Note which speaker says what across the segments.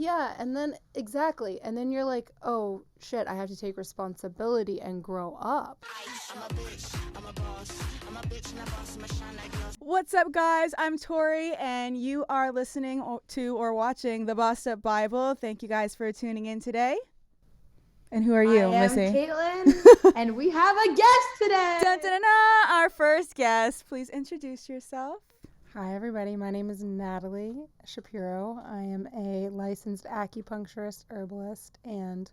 Speaker 1: Yeah, and then exactly. And then you're like, oh shit, I have to take responsibility and grow up.
Speaker 2: What's up, guys? I'm Tori, and you are listening to or watching the Bossed Up Bible. Thank you guys for tuning in today. And who are you, Missy?
Speaker 3: I am Caitlin, and we have a guest today.
Speaker 2: Dun, dun, dun, dun, our first guest. Please introduce yourself.
Speaker 1: Hi, everybody. My name is Natalie Shapiro. I am a licensed acupuncturist, herbalist, and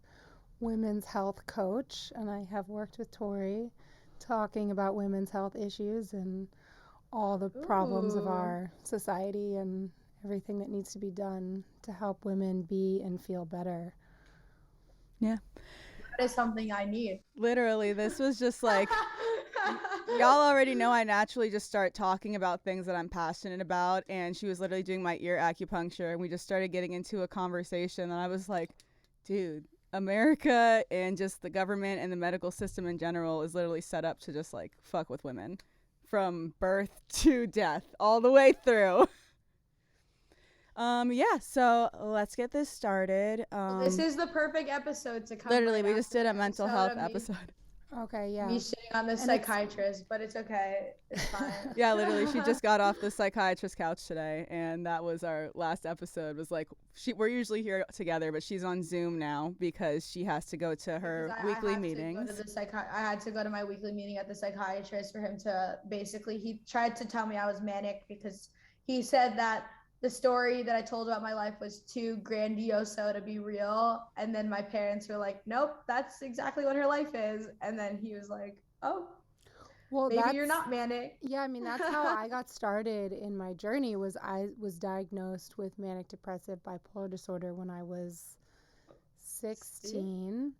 Speaker 1: women's health coach. And I have worked with Tori talking about women's health issues and all the problems of our society and everything that needs to be done to help women be and feel better.
Speaker 2: Yeah.
Speaker 3: That is something I need.
Speaker 2: Literally, this was just like, y'all already know I naturally just start talking about things that I'm passionate about. And she was literally doing my ear acupuncture, and we just started getting into a conversation. And I was like, dude, America and just the government and the medical system in general is literally set up to just like fuck with women from birth to death all the way through. So let's get this started.
Speaker 3: This is the perfect episode to come.
Speaker 2: Literally, we just did a mental health episode.
Speaker 1: Okay, yeah.
Speaker 3: Me shitting on the psychiatrist, but it's okay. It's fine.
Speaker 2: Yeah, literally, she just got off the psychiatrist couch today, and that was our last episode. Was like, we're usually here together, but she's on Zoom now because she has to go to her weekly meetings.
Speaker 3: I had to go to my weekly meeting at the psychiatrist for him to basically, he tried to tell me I was manic because he said that the story that I told about my life was too grandiose to be real. And then my parents were like, nope, that's exactly what her life is. And then he was like, oh, well, maybe you're not manic.
Speaker 1: Yeah, I mean, that's how I got started in my journey. I was diagnosed with manic depressive bipolar disorder when I was 16.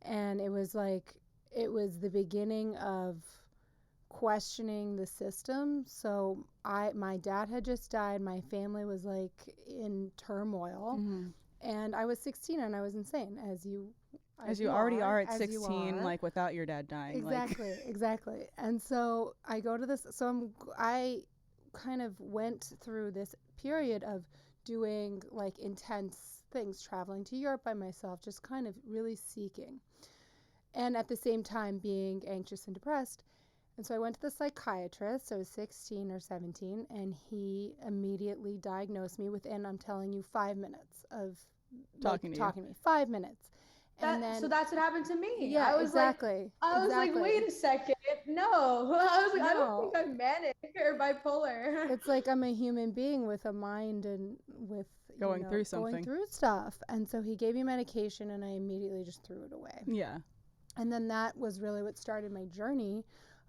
Speaker 1: And it was the beginning of questioning the system. So my dad had just died. My family was like in turmoil, and I was 16 and I was insane, as you
Speaker 2: already are at 16, like without your dad dying.
Speaker 1: Exactly. And so I go to this. So I kind of went through this period of doing like intense things, traveling to Europe by myself, just kind of really seeking, and at the same time being anxious and depressed. And so I went to the psychiatrist. I was 16 or 17, and he immediately diagnosed me within, I'm telling you, 5 minutes of talking to me. 5 minutes.
Speaker 3: So that's what happened to me.
Speaker 1: Yeah,
Speaker 3: I was
Speaker 1: exactly.
Speaker 3: like, wait a second. No. I was like, I don't think I'm manic or bipolar.
Speaker 1: It's like I'm a human being with a mind and with
Speaker 2: going through
Speaker 1: stuff. And so he gave me medication, and I immediately just threw it away.
Speaker 2: Yeah.
Speaker 1: And then that was really what started my journey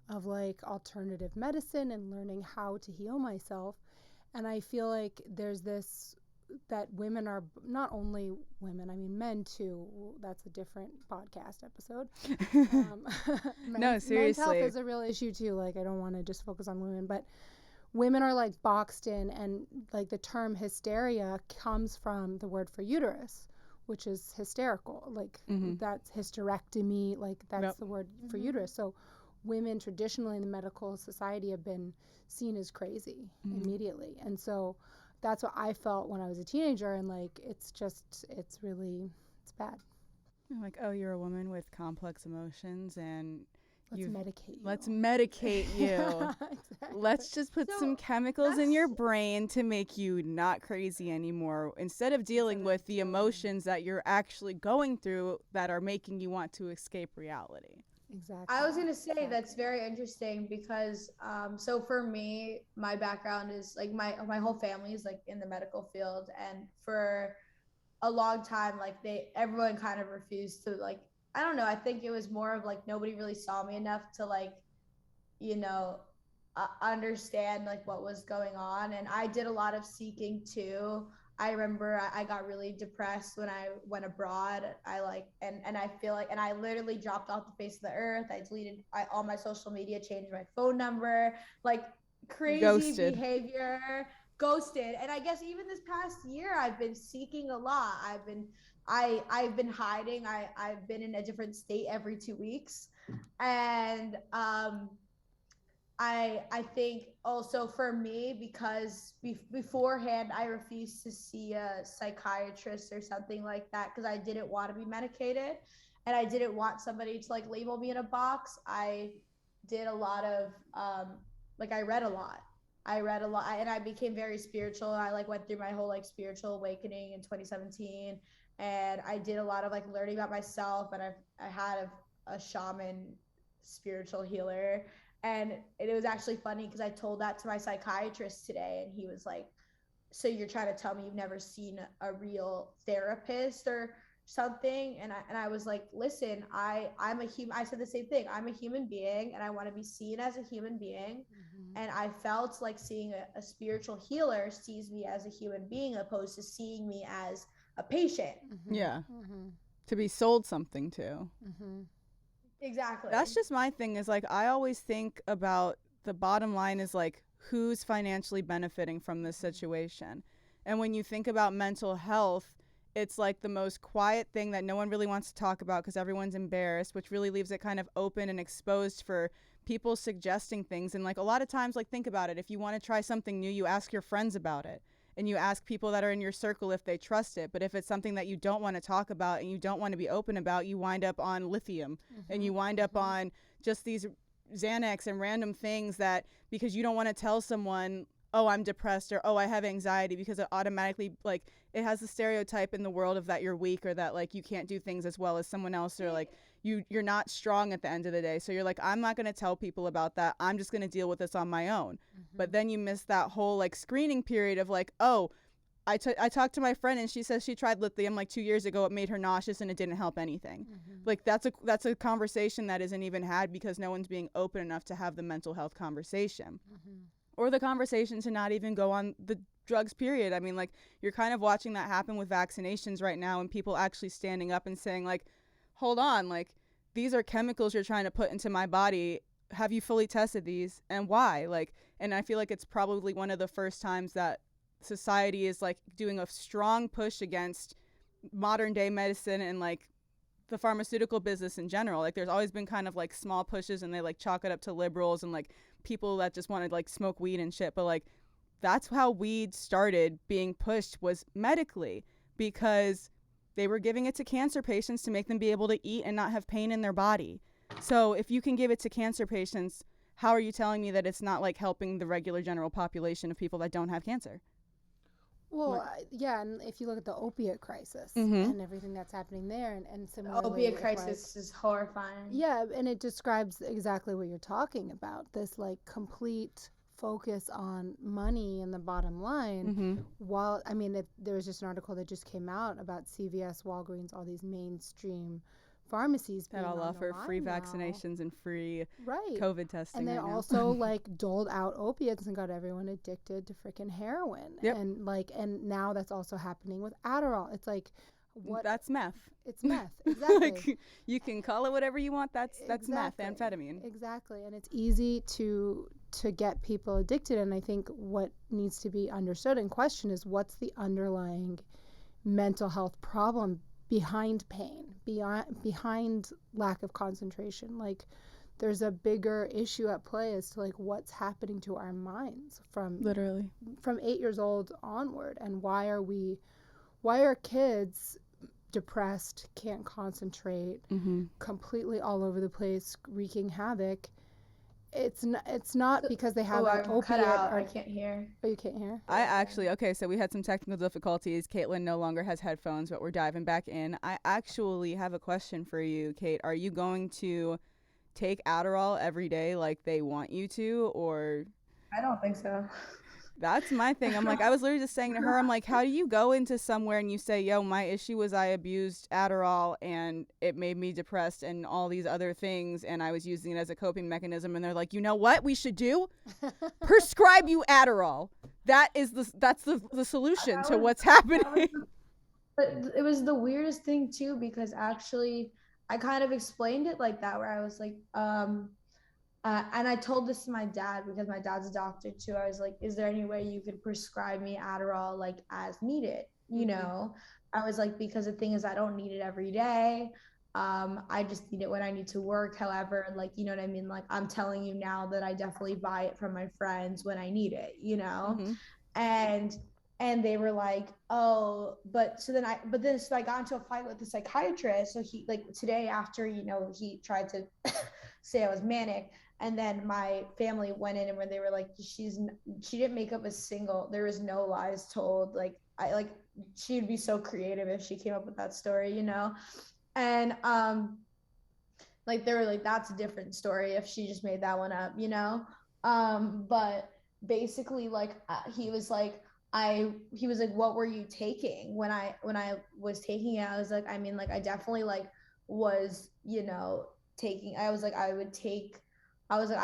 Speaker 1: of like alternative medicine and learning how to heal myself. And I feel like there's this, that women are, not only women, I mean men too, that's a different podcast episode.
Speaker 2: No, seriously.
Speaker 1: Mental health is a real issue too. Like, I don't want to just focus on women, but women are like boxed in, and like the term hysteria comes from the word for uterus, which is hysterical. Like that's hysterectomy, like that's the word for uterus. So women traditionally in the medical society have been seen as crazy immediately. And so that's what I felt when I was a teenager. And like, it's bad.
Speaker 2: I'm like, oh, you're a woman with complex emotions, and
Speaker 1: let's medicate you.
Speaker 2: Exactly. Let's just put some chemicals in your brain to make you not crazy anymore, instead of dealing with the emotions that you're actually going through that are making you want to escape reality.
Speaker 1: Exactly.
Speaker 3: I was going to say that's very interesting because so for me, my background is like my whole family is like in the medical field, and for a long time like everyone kind of refused to, like, I don't know, I think it was more of like nobody really saw me enough to like, you know, understand like what was going on. And I did a lot of seeking too. I remember I got really depressed when I went abroad. And I feel like, and I literally dropped off the face of the earth. I deleted all my social media, changed my phone number, like crazy behavior, ghosted. And I guess even this past year, I've been seeking a lot. I've been hiding. I've been in a different state every 2 weeks. And I think also for me, because beforehand I refused to see a psychiatrist or something like that because I didn't want to be medicated, and I didn't want somebody to like label me in a box. I did a lot of like I read a lot. I read a lot, and I became very spiritual. I like went through my whole like spiritual awakening in 2017, and I did a lot of like learning about myself. And I had a shaman spiritual healer, and it was actually funny because I told that to my psychiatrist today, and he was like, so you're trying to tell me you've never seen a real therapist or something? And I was like, listen, I'm a human. I said the same thing. I'm a human being, and I want to be seen as a human being. And I felt like seeing a spiritual healer sees me as a human being opposed to seeing me as a patient.
Speaker 2: Yeah. To be sold something to.
Speaker 3: Exactly.
Speaker 2: That's just my thing, is like, I always think about the bottom line is like, who's financially benefiting from this situation. And when you think about mental health, it's like the most quiet thing that no one really wants to talk about because everyone's embarrassed, which really leaves it kind of open and exposed for people suggesting things. And like a lot of times, like, think about it. If you want to try something new, you ask your friends about it. And you ask people that are in your circle if they trust it. But if it's something that you don't want to talk about and you don't want to be open about, you wind up on lithium and you wind up on just these Xanax and random things that, because you don't want to tell someone, oh, I'm depressed, or oh, I have anxiety, because it automatically, like, it has the stereotype in the world of that you're weak, or that like you can't do things as well as someone else, or like you're not strong at the end of the day. So you're like, I'm not going to tell people about that. I'm just going to deal with this on my own. But then you miss that whole like screening period of like, oh, I talked to my friend and she says she tried lithium like 2 years ago. It made her nauseous and it didn't help anything. Like that's a conversation that isn't even had because no one's being open enough to have the mental health conversation. Or the conversation to not even go on the drugs, period. I mean, like, you're kind of watching that happen with vaccinations right now, and people actually standing up and saying, like, hold on, like, these are chemicals you're trying to put into my body. Have you fully tested these, and why? Like, and I feel like it's probably one of the first times that society is, like, doing a strong push against modern day medicine and, like, the pharmaceutical business in general. Like, there's always been kind of like small pushes and they like chalk it up to liberals and like people that just wanted like smoke weed and shit. But like, that's how weed started being pushed, was medically, because they were giving it to cancer patients to make them be able to eat and not have pain in their body. So if you can give it to cancer patients, how are you telling me that it's not like helping the regular general population of people that don't have cancer?
Speaker 1: Well, yeah, and if you look at the opiate crisis and everything that's happening there, and similarly,
Speaker 3: the opiate crisis is horrifying.
Speaker 1: Yeah, and it describes exactly what you're talking about. This like complete focus on money and the bottom line. While I mean, there was just an article that just came out about CVS, Walgreens, all these mainstream pharmacies
Speaker 2: that all offer free vaccinations and free COVID testing.
Speaker 1: And they also like doled out opiates and got everyone addicted to freaking heroin. And like, and now that's also happening with Adderall. It's like, what?
Speaker 2: That's meth.
Speaker 1: It's meth. Exactly.
Speaker 2: Like, you can call it whatever you want. That's meth, amphetamine.
Speaker 1: Exactly. And it's easy to get people addicted. And I think what needs to be understood and questioned is what's the underlying mental health problem behind pain, behind lack of concentration. Like, there's a bigger issue at play as to like what's happening to our minds from 8 years old onward, and why are kids depressed, can't concentrate, completely all over the place, wreaking havoc. It's not because they have an opiate.
Speaker 3: Cut out. I can't hear.
Speaker 1: Oh, you can't hear?
Speaker 2: I actually, okay, so we had some technical difficulties. Caitlin no longer has headphones, but we're diving back in. I actually have a question for you, Kate. Are you going to take Adderall every day like they want you to, or?
Speaker 3: I don't think so.
Speaker 2: That's my thing. I'm like, I was literally just saying to her, I'm like, how do you go into somewhere and you say, yo, my issue was I abused Adderall and it made me depressed and all these other things, and I was using it as a coping mechanism, and they're like, you know what we should do? Prescribe you Adderall. That's the solution to what's happening.
Speaker 3: But it was the weirdest thing too, because actually I kind of explained it like that, where I was like, and I told this to my dad because my dad's a doctor too. I was like, is there any way you could prescribe me Adderall like as needed? You know, I was like, because the thing is, I don't need it every day. I just need it when I need to work. However, like, you know what I mean? Like, I'm telling you now that I definitely buy it from my friends when I need it, you know?
Speaker 2: Mm-hmm.
Speaker 3: And they were like, oh, but then so I got into a fight with the psychiatrist. So he, like, today after, you know, he tried to say I was manic. And then my family went in and when they were like, she didn't make up a single, there was no lies told. Like, she'd be so creative if she came up with that story, you know? And like, they were like, that's a different story if she just made that one up, you know? But basically, like, he was like, what were you taking? When I was taking it, I was like, I mean, like, I definitely, like, was, you know, taking, I was like, I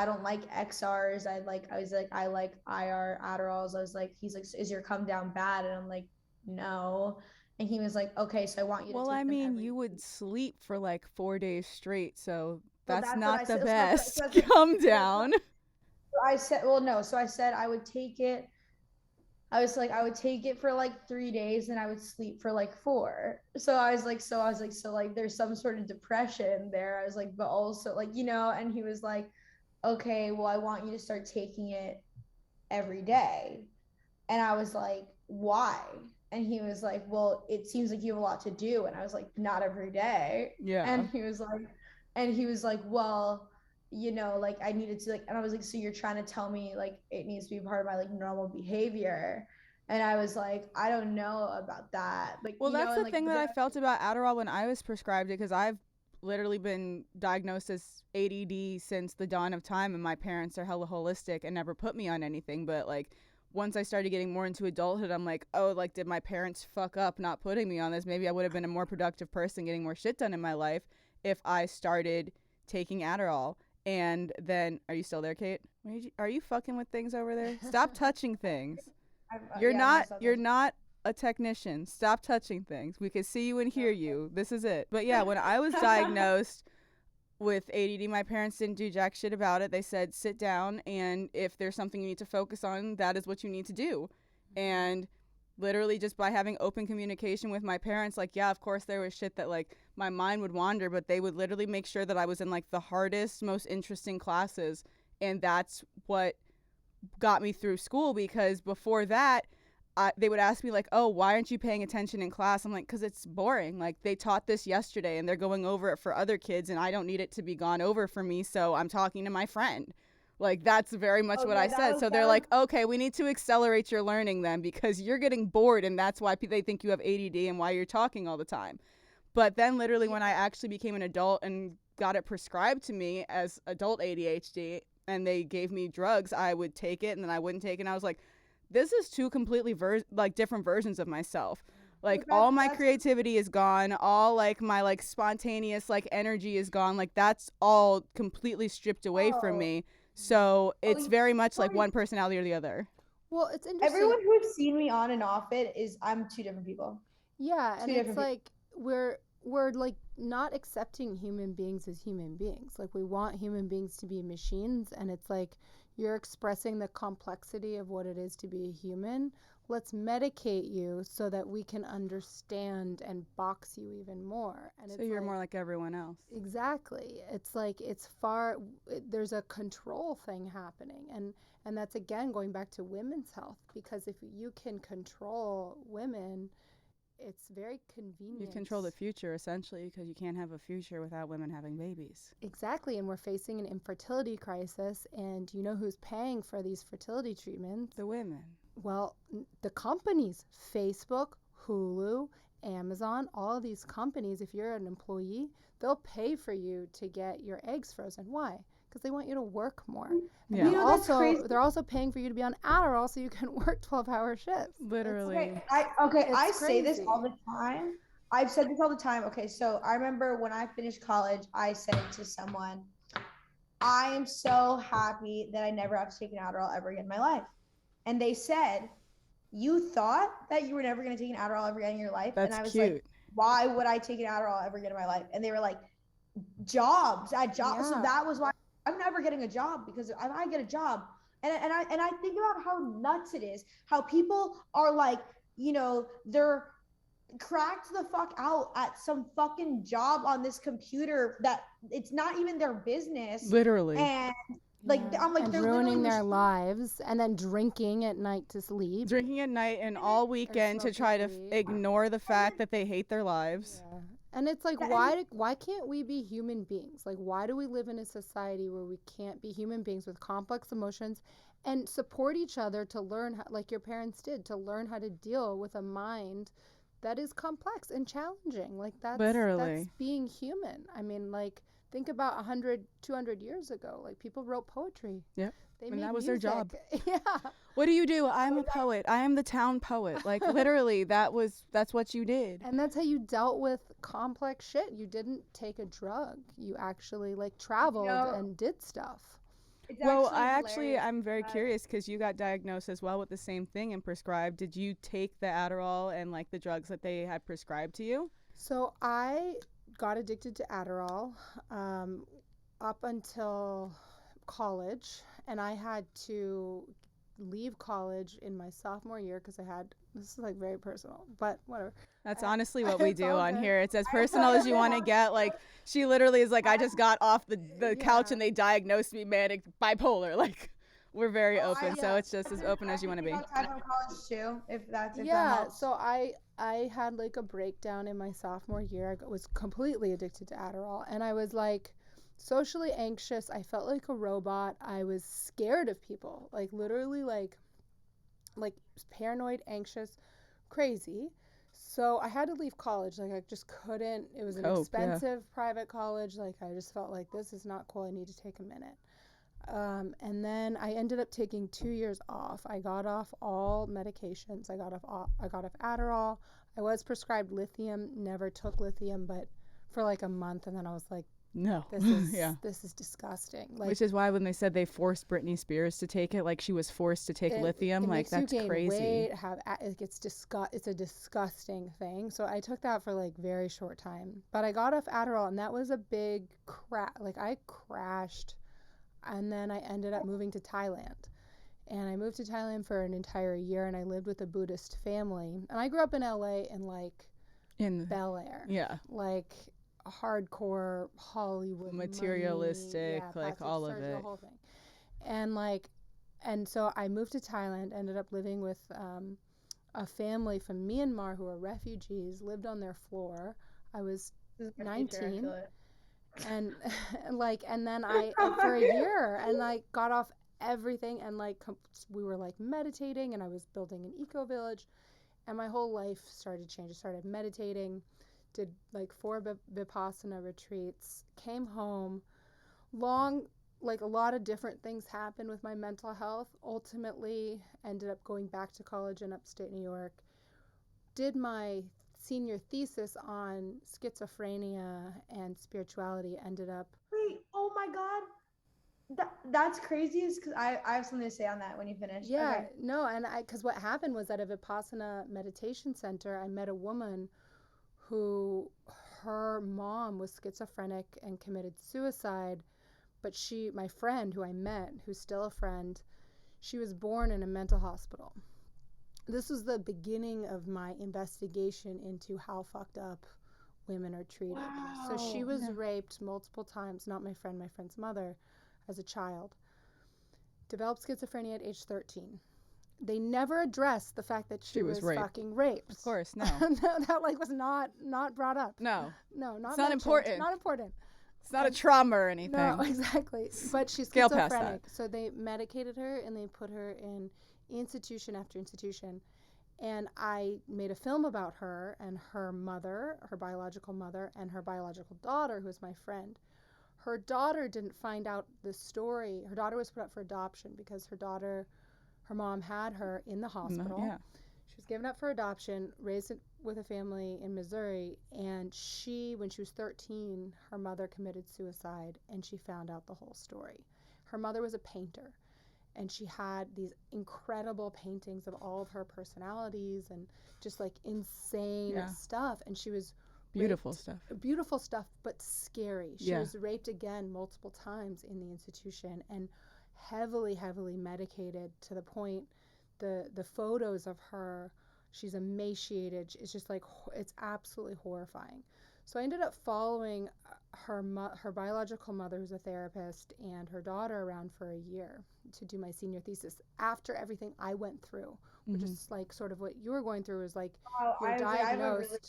Speaker 3: don't like XRs. I was like, I like IR Adderalls. I was like, he's like, is your come down bad? And I'm like, no. And he was like, okay, so I want you to
Speaker 2: Well,
Speaker 3: take
Speaker 2: I
Speaker 3: them
Speaker 2: mean,
Speaker 3: every
Speaker 2: you would
Speaker 3: week.
Speaker 2: sleep for like 4 days straight, so
Speaker 3: Well,
Speaker 2: that's
Speaker 3: that's what I
Speaker 2: not the
Speaker 3: said.
Speaker 2: best.
Speaker 3: So I
Speaker 2: Come
Speaker 3: so
Speaker 2: down.
Speaker 3: I said, well, no. So I said I would take it. I was like, I would take it for like 3 days and I would sleep for like 4. So so like there's some sort of depression there. I was like, but also, like, you know, and he was like, okay, well, I want you to start taking it every day. And I was like, why? And he was like, well, it seems like you have a lot to do. And I was like, not every day.
Speaker 2: Yeah.
Speaker 3: And he was like, well, you know, like, I needed to, like, and I was like, so you're trying to tell me, like, it needs to be part of my, like, normal behavior. And I was like, I don't know about that. Like,
Speaker 2: Well,
Speaker 3: you know,
Speaker 2: that's
Speaker 3: and
Speaker 2: the
Speaker 3: like,
Speaker 2: thing
Speaker 3: but
Speaker 2: that
Speaker 3: then
Speaker 2: I felt about Adderall when I was prescribed it, because I've literally been diagnosed as ADD since the dawn of time, and my parents are hella holistic and never put me on anything. But like, once I started getting more into adulthood, I'm like, oh, like, did my parents fuck up not putting me on this? Maybe I would have been a more productive person getting more shit done in my life if I started taking Adderall. And then, are you still there, Kate? Are you fucking with things over there? Stop touching things. You're
Speaker 3: yeah,
Speaker 2: not you're not a technician. Stop touching things. We can see you and hear you. This is it. But yeah, when I was diagnosed with ADD, my parents didn't do jack shit about it. They said, sit down, and if there's something you need to focus on, that is what you need to do. And literally just by having open communication with my parents, like, yeah, of course there was shit that, like, my mind would wander, but they would literally make sure that I was in, like, the hardest, most interesting classes. And that's what got me through school, because before that, they would ask me, like, oh, why aren't you paying attention in class? I'm like, because it's boring. Like, they taught this yesterday and they're going over it for other kids and I don't need it to be gone over for me, so I'm talking to my friend. Like, that's very much what I said. So they're like, okay, we need to accelerate your learning then, because you're getting bored and that's why they think you have ADD and why you're talking all the time. But then literally when I actually became an adult and got it prescribed to me as adult ADHD and they gave me drugs, I would take it and then I wouldn't take it. And I was like, this is two completely like different versions of myself. Like, all my creativity is gone. All, like, my, like, spontaneous, like, energy is gone. Like, that's all completely stripped away from me. So it's very much like one personality or the other.
Speaker 1: Well, it's interesting.
Speaker 3: Everyone who's seen me on and off it is, I'm two different people.
Speaker 1: Yeah, and it's like we're like not accepting human beings as human beings. Like, we want human beings to be machines, and it's like, you're expressing the complexity of what it is to be a human. Let's medicate you so that we can understand and box you even more. And
Speaker 2: so you're like, more like everyone else.
Speaker 1: Exactly. It's like, there's a control thing happening. And that's, again, going back to women's health, because if you can control women, it's very convenient.
Speaker 2: You control the future, essentially, because you can't have a future without women having babies.
Speaker 1: Exactly, and we're facing an infertility crisis, and you know who's paying for these fertility treatments?
Speaker 2: The women.
Speaker 1: Well, the companies, Facebook, Hulu, Amazon, all of these companies, if you're an employee, they'll pay for you to get your eggs frozen. Why? Because they want you to work more.
Speaker 2: Yeah.
Speaker 1: You know, they're also paying for you to be on Adderall so you can work 12-hour shifts.
Speaker 2: Literally.
Speaker 3: I say this all the time. I've said this all the time. Okay, so I remember when I finished college, I said to someone, I am so happy that I never have to take an Adderall ever again in my life. And they said, you thought that you were never going to take an Adderall ever again in your life?
Speaker 2: That's
Speaker 3: and I was
Speaker 2: cute.
Speaker 3: like, why would I take an Adderall ever again in my life? And they were like, jobs. Yeah. So that was why I'm never getting a job, because if I get a job, and I think about how nuts it is, how people are like, you know, they're cracked the fuck out at some fucking job on this computer that it's not even their business.
Speaker 2: Literally.
Speaker 3: And like I'm like,
Speaker 1: and
Speaker 3: they're
Speaker 1: ruining
Speaker 3: literally
Speaker 1: their lives, and then drinking at night to sleep.
Speaker 2: Drinking at night and all weekend to try to ignore the fact that they hate their lives.
Speaker 1: Yeah. And it's like, why can't we be human beings? Like, why do we live in a society where we can't be human beings with complex emotions and support each other to learn, how, like your parents did, to learn how to deal with a mind that is complex and challenging? Like, that's being human. I mean, like, think about 100, 200 years ago. Like, people wrote poetry.
Speaker 2: Yep.
Speaker 1: And
Speaker 2: that was their job.
Speaker 1: Yeah.
Speaker 2: What do you do? I'm a poet. I am the town poet. Like, literally, that's what you did.
Speaker 1: And that's how you dealt with complex shit. You didn't take a drug. You actually, like, traveled and did stuff.
Speaker 2: Well, I'm very curious because you got diagnosed as well with the same thing and prescribed. Did you take the Adderall and, like, the drugs that they had prescribed to you?
Speaker 1: So I got addicted to Adderall up until college, and I had to leave college in my sophomore year because this is like very personal, but whatever.
Speaker 2: That's honestly what we do on here. It's as personal as you want to get. Like, she literally is like, I just got off the couch and they diagnosed me manic bipolar. Like, we're very open, so it's just as open as you want to be.
Speaker 3: Time from college too, if that helps.
Speaker 1: So I had like a breakdown in my sophomore year. I was completely addicted to Adderall, and I was like socially anxious. I felt like a robot. I was scared of people, like literally like paranoid, anxious, crazy. So I had to leave college. Like, I just couldn't. It was an expensive private college. Like, I just felt like, this is not cool. I need to take a minute. And then I ended up taking 2 years off. I got off all medications. I got off Adderall. I was prescribed lithium. Never took lithium, but for like a month, and then I was like,
Speaker 2: no,
Speaker 1: this is disgusting. Like,
Speaker 2: which is why when they said they forced Britney Spears to take it, like she was forced to take lithium, like that's crazy.
Speaker 1: Weight, it's a disgusting thing. So I took that for like very short time, but I got off Adderall, and that was a big like I crashed, and then I ended up moving to Thailand. And I moved to Thailand for an entire year, and I lived with a Buddhist family. And I grew up in LA in Bel Air.
Speaker 2: Yeah.
Speaker 1: Like hardcore Hollywood,
Speaker 2: materialistic,
Speaker 1: money,
Speaker 2: like all of it.
Speaker 1: The whole thing. And so I moved to Thailand, ended up living with a family from Myanmar who are refugees, lived on their floor. I was 19. And and then I for a year, and I got off everything, and like we were like meditating, and I was building an eco village, and my whole life started to change. I started meditating, did like 4 Vipassana retreats, came home. A lot of different things happened with my mental health. Ultimately ended up going back to college in upstate New York, did my senior thesis on schizophrenia and spirituality. Ended up
Speaker 3: oh my god, that's crazy, is because I have something to say on that when you finish.
Speaker 1: Because what happened was, at a Vipassana meditation center, I met a woman who, her mom was schizophrenic and committed suicide, but my friend who I met, who's still a friend, she was born in a mental hospital. This was the beginning of my investigation into how fucked up women are treated. Wow. So she was raped multiple times, not my friend, my friend's mother, as a child. Developed schizophrenia at age 13. They never addressed the fact that she was fucking raped.
Speaker 2: Of course, no.
Speaker 1: That was not brought up.
Speaker 2: No,
Speaker 1: not
Speaker 2: it's not important.
Speaker 1: Not important.
Speaker 2: It's not a trauma or anything.
Speaker 1: No, exactly. But she's schizophrenic. So they medicated her, and they put her in institution after institution. And I made a film about her and her mother, her biological mother, and her biological daughter, who was my friend. Her daughter didn't find out the story. Her daughter was put up for adoption because her mom had her in the hospital.
Speaker 2: Yeah.
Speaker 1: She was given up for adoption, raised with a family in Missouri, and when she was 13, her mother committed suicide, and she found out the whole story. Her mother was a painter, and she had these incredible paintings of all of her personalities and just like insane stuff, and she was
Speaker 2: beautiful
Speaker 1: stuff, but scary. She was raped again multiple times in the institution, and heavily medicated, to the point the photos of her She's emaciated. It's just like, it's absolutely horrifying. So I ended up following her biological mother, who's a therapist, and her daughter around for a year to do my senior thesis after everything I went through, which is like sort of what you were going through, is like you're
Speaker 3: I have a really
Speaker 1: diagnosed.
Speaker 3: good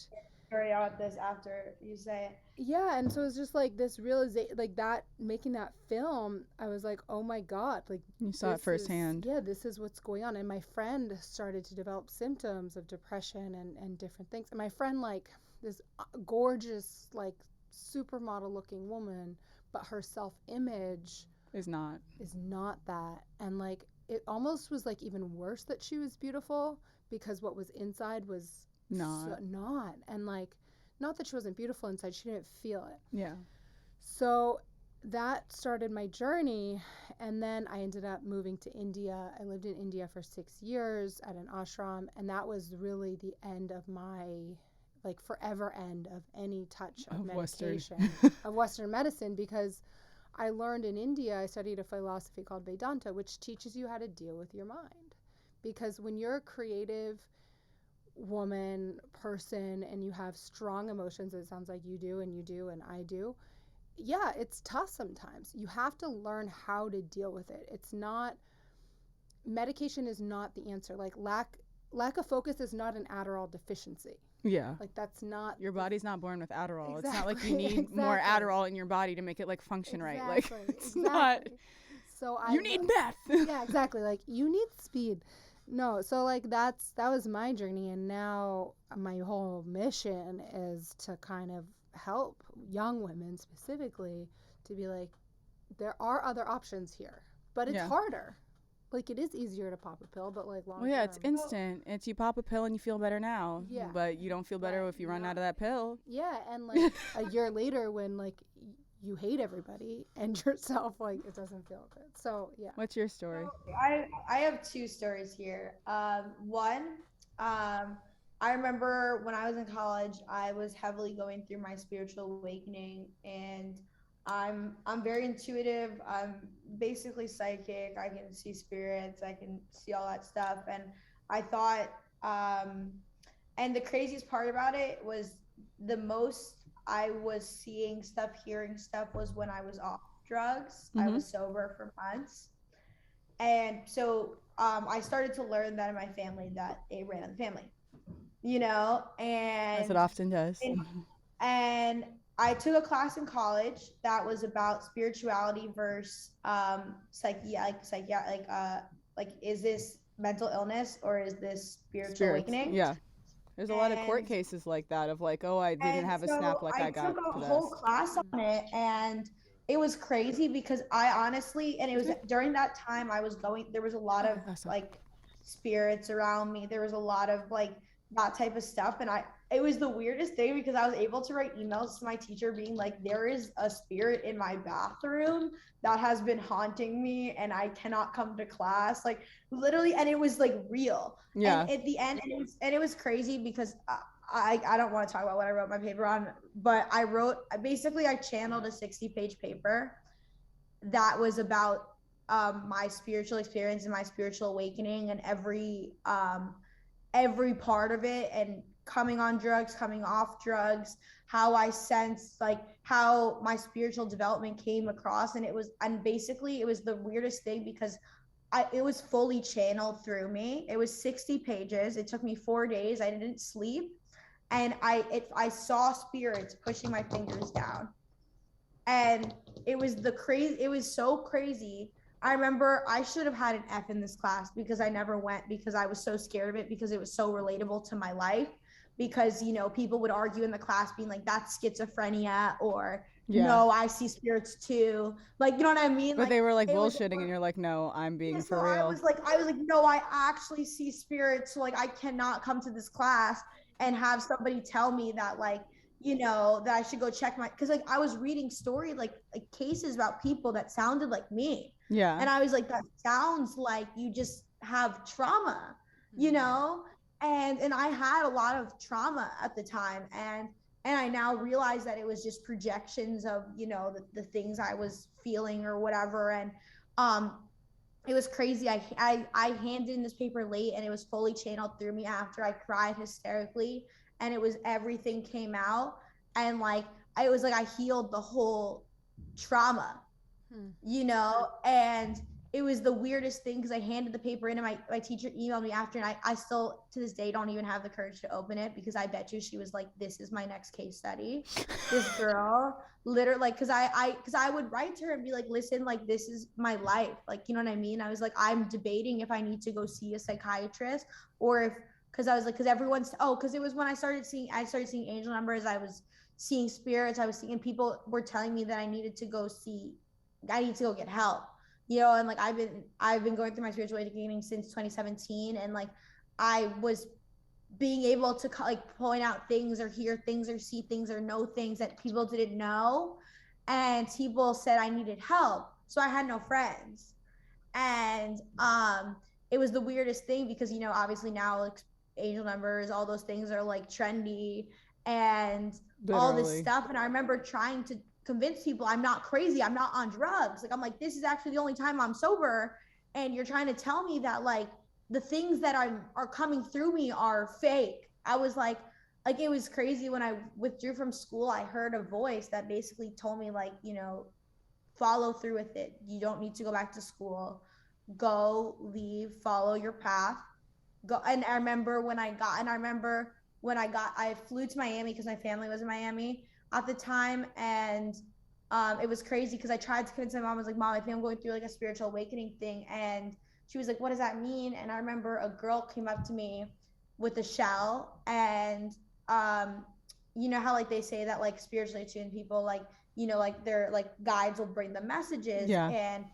Speaker 3: story about this after you say it.
Speaker 1: Yeah, and so it's just like this realization, like that, making that film, I was like, oh my God, like
Speaker 2: You saw it firsthand.
Speaker 1: Yeah, this is what's going on. And my friend started to develop symptoms of depression and different things. And my friend, like this gorgeous, like supermodel looking woman, but her self-image
Speaker 2: Is not
Speaker 1: that. And like it almost was like even worse that she was beautiful, because what was inside was not. And like, not that she wasn't beautiful inside, she didn't feel it.
Speaker 2: Yeah.
Speaker 1: So that started my journey, and then I ended up moving to India. I lived in India for 6 years at an ashram, and that was really the end of my, like, forever end of any touch of medication, of Western medicine, because I learned in India, I studied a philosophy called Vedanta, which teaches you how to deal with your mind. Because when you're a creative woman, person, and you have strong emotions, it sounds like you do and I do, yeah, it's tough sometimes. You have to learn how to deal with it. It's not, medication is not the answer. Like lack of focus is not an Adderall deficiency.
Speaker 2: Yeah.
Speaker 1: Like that's not,
Speaker 2: your body's not born with Adderall.
Speaker 1: Exactly,
Speaker 2: it's not like you need more Adderall in your body to make it like function right. Like it's not. So you need meth.
Speaker 1: Yeah, exactly. Like you need speed. No, so like that was my journey, and now my whole mission is to kind of help young women specifically to be like, there are other options here, but it's harder. Like it is easier to pop a pill, but like long term.
Speaker 2: It's instant. It's you pop a pill and you feel better now.
Speaker 1: Yeah.
Speaker 2: But you don't feel better if you run out of that pill.
Speaker 1: Yeah, and like a year later when like you hate everybody and yourself, like it doesn't feel good. So yeah.
Speaker 2: What's your story?
Speaker 3: So, I have two stories here. One, I remember when I was in college, I was heavily going through my spiritual awakening, and I'm very intuitive. I'm basically psychic. I can see spirits. I can see all that stuff. And I thought, and the craziest part about it was the most I was seeing stuff, hearing stuff was when I was off drugs. I was sober for months. And so I started to learn that in my family, that it ran in the family, you know, and
Speaker 2: as it often does.
Speaker 3: And I took a class in college that was about spirituality versus is this mental illness or is this spiritual awakening?
Speaker 2: Yeah. There's a lot of court cases like that of like, oh, I didn't have a snap like I got. I took
Speaker 3: a whole class on it, and it was crazy because I honestly, and it was during that time there was a lot of like spirits around me. There was a lot of like that type of stuff. And it was the weirdest thing because I was able to write emails to my teacher being like, there is a spirit in my bathroom that has been haunting me and I cannot come to class, like literally. And it was like real. Yeah. And at the end, and it was crazy because I don't want to talk about what I wrote my paper on, but I channeled a 60-page paper that was about my spiritual experience and my spiritual awakening and every part of it, and coming on drugs, coming off drugs, how I sensed like how my spiritual development came across. And it was the weirdest thing because it was fully channeled through me. It was 60 pages. It took me 4 days. I didn't sleep. And I saw spirits pushing my fingers down. And it was so crazy. I remember I should have had an F in this class because I never went because I was so scared of it, because it was so relatable to my life. Because, you know, people would argue in the class being like, that's schizophrenia, or no, I see spirits too. Like, you know what I mean?
Speaker 2: But they were like bullshitting and you're like, no, I'm being for real.
Speaker 3: I was like, no, I actually see spirits. So like, I cannot come to this class and have somebody tell me that, like, you know, that I should go check because like I was reading like cases about people that sounded like me. Yeah. And I was like, that sounds like you just have trauma, you know? And I had a lot of trauma at the time. And I now realize that it was just projections of, you know, the things I was feeling or whatever. And it was crazy. I handed in this paper late, and it was fully channeled through me after I cried hysterically, and it was everything came out, and like it was like I healed the whole trauma, and it was the weirdest thing because I handed the paper in, and my teacher emailed me after, and I still to this day don't even have the courage to open it because I bet you she was like, this is my next case study. This girl literally, like, because I would write to her and be like, listen, like, this is my life, like, you know what I mean? I was like, I'm debating if I need to go see a psychiatrist, or if, because I was like, because everyone's, because it was when I started seeing angel numbers, I was seeing spirits, I was seeing, and people were telling me that I need to go get help, and like I've been going through my spiritual awakening since 2017, and like I was being able to like point out things or hear things or see things or know things that people didn't know, and people said I needed help, so I had no friends. And it was the weirdest thing because obviously now like angel numbers, all those things are like trendy and all this
Speaker 2: Literally.
Speaker 3: stuff, and I remember trying to convince people I'm not crazy, I'm not on drugs, like I'm like, this is actually the only time I'm sober, and you're trying to tell me that like the things that are coming through me are fake. I was like it was crazy. When I withdrew from school, I heard a voice that basically told me like, follow through with it, you don't need to go back to school, go, leave, follow your path, go. And I remember I flew to Miami because my family was in Miami at the time, and it was crazy because I tried to convince my mom. I was like, Mom, I think I'm going through like a spiritual awakening thing, and she was like, what does that mean? And I remember a girl came up to me with a shell, and you know how like they say that like spiritually attuned people, like, like their like guides will bring them messages,
Speaker 2: Yeah.
Speaker 3: and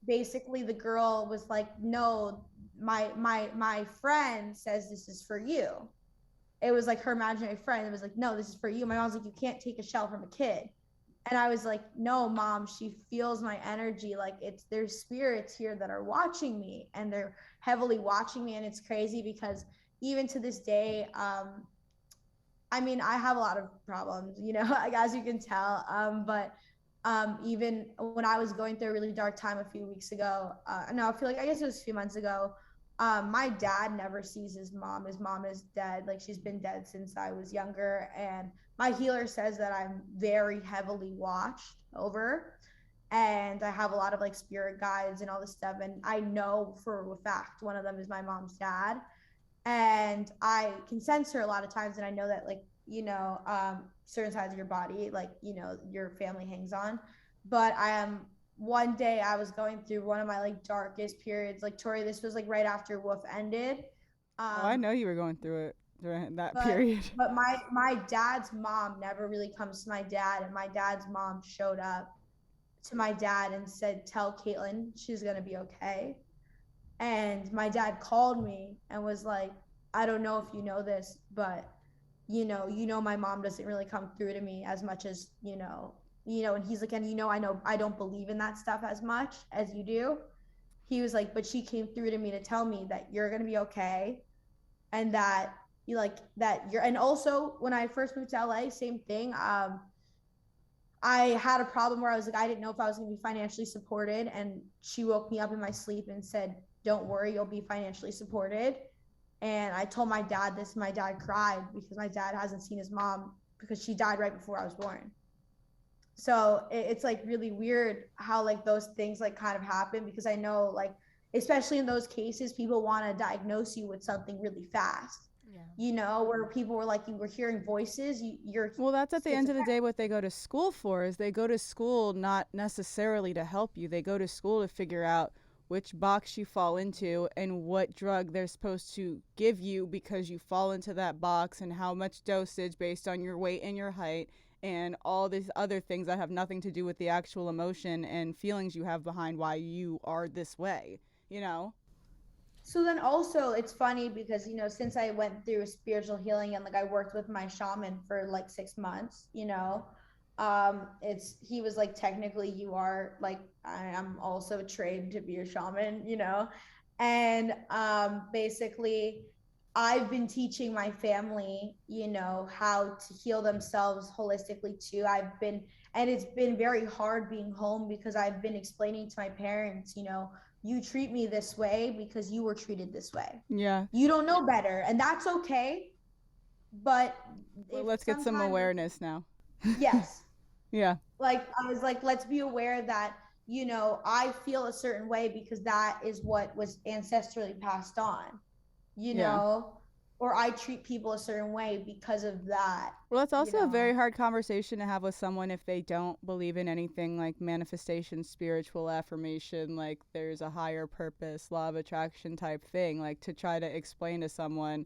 Speaker 3: basically the girl was like, no, my friend says this is for you. It was like her imaginary friend. It was like, no, this is for you. My mom's like, you can't take a shell from a kid. And I was like, no, Mom, she feels my energy. Like there's spirits here that are watching me, and they're heavily watching me. And it's crazy because even to this day, I mean, I have a lot of problems, as you can tell. But even when I was going through a really dark time a few weeks ago, no, I guess it was a few months ago, my dad never sees his mom. His mom is dead. Like, she's been dead since I was younger. And my healer says that I'm very heavily watched over. And I have a lot of like spirit guides and all this stuff. And I know for a fact one of them is my mom's dad, and I can sense her a lot of times, and I know that like, certain sides of your body, like, your family hangs on. But I am one day I was going through one of my like darkest periods. Like, Tori, this was like right after Wolf ended.
Speaker 2: Oh, I
Speaker 3: um
Speaker 2: know you were going through it during that
Speaker 3: but
Speaker 2: period.
Speaker 3: but my dad's mom never really comes to my dad, and my dad's mom showed up to my dad and said, tell Caitlin she's gonna be okay. And my dad called me and was like, I don't know if you know this, but my mom doesn't really come through to me as much as, and he's like, and I know I don't believe in that stuff as much as you do. He was like, but she came through to me to tell me that you're going to be okay, and that you like that you're. And also when I first moved to LA, same thing. I had a problem where I was like, I didn't know if I was going to be financially supported, and she woke me up in my sleep and said, don't worry, you'll be financially supported. And I told my dad this. My dad cried because my dad hasn't seen his mom because she died right before I was born. So it's like really weird how like those things like kind of happen, because I know like, especially in those cases, people want to diagnose you with something really fast. Yeah. Where people were like, you were hearing voices, you're
Speaker 2: Well, that's at the end of the
Speaker 3: schizophrenic.
Speaker 2: day what they go to school for, is they go to school not necessarily to help you. They go to school to figure out which box you fall into and what drug they're supposed to give you because you fall into that box, and how much dosage based on your weight and your height and all these other things that have nothing to do with the actual emotion and feelings you have behind why you are this way, you know?
Speaker 3: So then also it's funny because, since I went through spiritual healing and like I worked with my shaman for like 6 months, it's he was like, technically you are like, I am also trained to be a shaman, and basically I've been teaching my family, how to heal themselves holistically too. And it's been very hard being home because I've been explaining to my parents, you treat me this way because you were treated this way.
Speaker 2: Yeah.
Speaker 3: You don't know better, and that's okay. But
Speaker 2: Well,
Speaker 3: if
Speaker 2: let's get some
Speaker 3: sometimes,
Speaker 2: awareness now.
Speaker 3: yes,
Speaker 2: Yeah.
Speaker 3: like I was like, let's be aware that, you know, I feel a certain way because that is what was ancestrally passed on, you
Speaker 2: Yeah.
Speaker 3: know, or I treat people a certain way because of that.
Speaker 2: Well, it's
Speaker 3: You
Speaker 2: also a
Speaker 3: know,
Speaker 2: very hard conversation to have with someone if they don't believe in anything like manifestation, spiritual affirmation, like there's a higher purpose, law of attraction type thing. Like to try to explain to someone,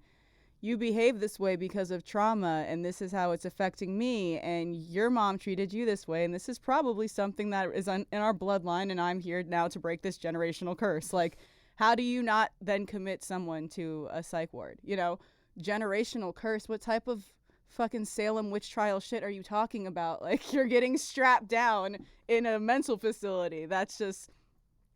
Speaker 2: you behave this way because of trauma, and this is how it's affecting me, and your mom treated you this way, and this is probably something that is in our bloodline, and I'm here now to break this generational curse. Like, how do you not then commit someone to a psych ward? You know, generational curse. What type of fucking Salem witch trial shit are you talking about? Like, you're getting strapped down in a mental facility. That's just,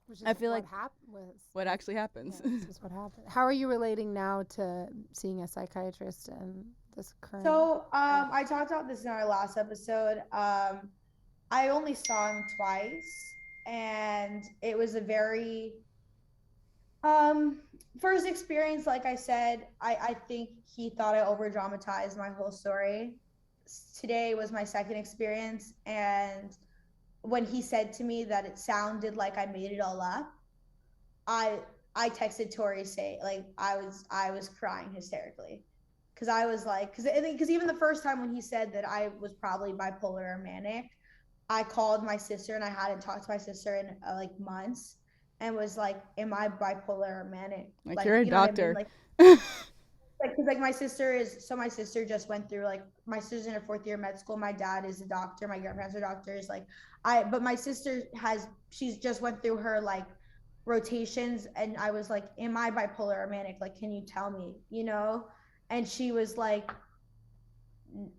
Speaker 1: Which is
Speaker 2: I feel
Speaker 1: what
Speaker 2: like
Speaker 1: was
Speaker 2: what actually happens.
Speaker 1: yeah, this is what happened. How are you relating now to seeing a psychiatrist and this current?
Speaker 3: so I talked about this in our last episode. I only saw him twice, and it was a very first experience. Like I said, I think he thought I over dramatized my whole story. Today was my second experience, and when he said to me that it sounded like I made it all up, I I texted Tori say like I was crying hysterically because I was like because even the first time when he said that I was probably bipolar or manic, I called my sister and I hadn't talked to my sister in like months and was like, "Am I bipolar or manic?"
Speaker 2: Like,
Speaker 3: Like,
Speaker 2: you're a
Speaker 3: you know what I mean?
Speaker 2: doctor.
Speaker 3: Like, cause like my sister just went through like my sister's in her fourth year of med school. My dad is a doctor. My grandparents are doctors. Like, but my sister she's just went through her like rotations, and I was like, "Am I bipolar or manic? Like, can you tell me?" You know? And she was like,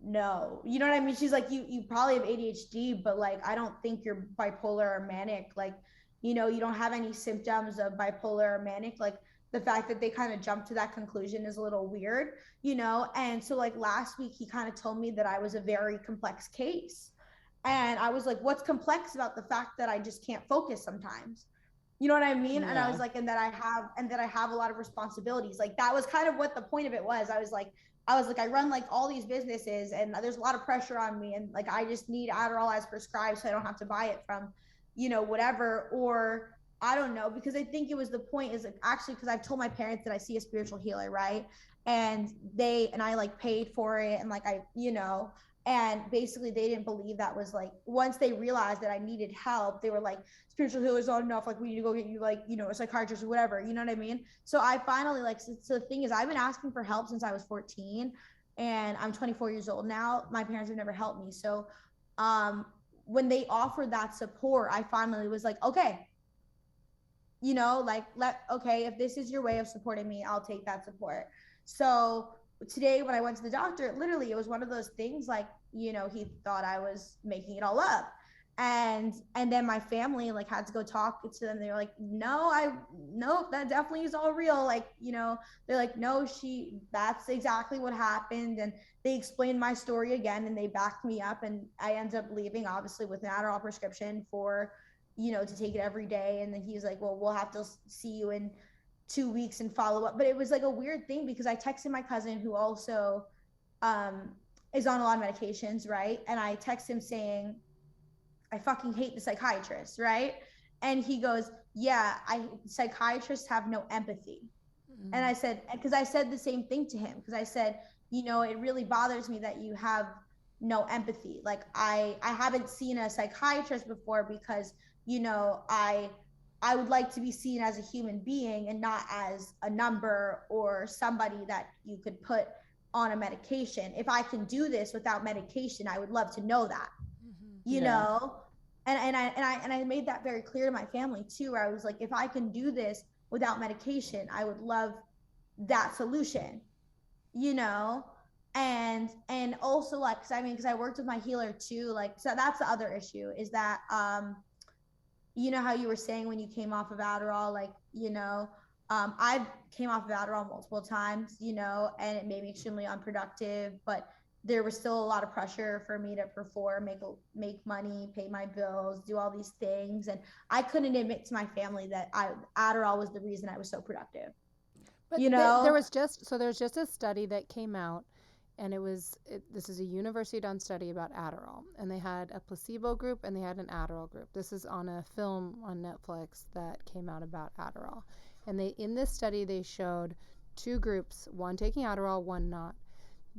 Speaker 3: no, you know what I mean? She's like, you probably have ADHD, but like I don't think you're bipolar or manic. Like, you know, you don't have any symptoms of bipolar or manic. Like, the fact that they kind of jumped to that conclusion is a little weird, you know? And so like last week he kind of told me that I was a very complex case. And I was like, what's complex about the fact that I just can't focus sometimes? You know what I mean? And I
Speaker 2: Yeah.
Speaker 3: was like, and that I have a lot of responsibilities. Like, that was kind of what the point of it was. I was like, I run like all these businesses, and there's a lot of pressure on me, and like I just need Adderall as prescribed so I don't have to buy it from, you know, whatever. Or I don't know, because I think it was the point is like, actually, because I've told my parents that I see a spiritual healer, right? And I like paid for it, and like I, you know, and basically they didn't believe that was like, once they realized that I needed help, they were like, spiritual healers not enough, like we need to go get you like, you know, a psychiatrist or whatever, you know what I mean? So I finally like, so the thing is, I've been asking for help since I was 14, and I'm 24 years old now. My parents have never helped me. So um when they offered that support, I finally was like, okay, you know, like, okay, if this is your way of supporting me, I'll take that support. So today when I went to the doctor, literally it was one of those things like, you know, he thought I was making it all up. And then my family like had to go talk to them. They were like, nope, that definitely is all real. Like, you know, they're like, no, that's exactly what happened. And they explained my story again, and they backed me up, and I ended up leaving obviously with an Adderall prescription for, you know, to take it every day. And then he's like, well, we'll have to see you in 2 weeks and follow up. But it was like a weird thing because I texted my cousin who also um, is on a lot of medications, right? And I text him saying, I fucking hate the psychiatrist, right? And he goes, yeah, psychiatrists have no empathy.
Speaker 1: Mm-hmm.
Speaker 3: And I said, because I said the same thing to him, because I said, you know, it really bothers me that you have no empathy. Like, I haven't seen a psychiatrist before because, you know, I would like to be seen as a human being and not as a number or somebody that you could put on a medication. If I can do this without medication, I would love to know that, you
Speaker 2: Yeah.
Speaker 3: know. And I made that very clear to my family too, where I was like, if I can do this without medication, I would love that solution, you know. And also, like, because I worked with my healer too, like, so that's the other issue is that you know how you were saying when you came off of Adderall, like, you know, I came off of Adderall multiple times, you know, and it made me extremely unproductive. But there was still a lot of pressure for me to perform, make money, pay my bills, do all these things, and I couldn't admit to my family that Adderall was the reason I was so productive.
Speaker 1: But
Speaker 3: You know?
Speaker 1: there's just a study that came out, and this is a university-done study about Adderall, and they had a placebo group and they had an Adderall group. This is on a film on Netflix that came out about Adderall, and in this study they showed two groups, one taking Adderall, one not.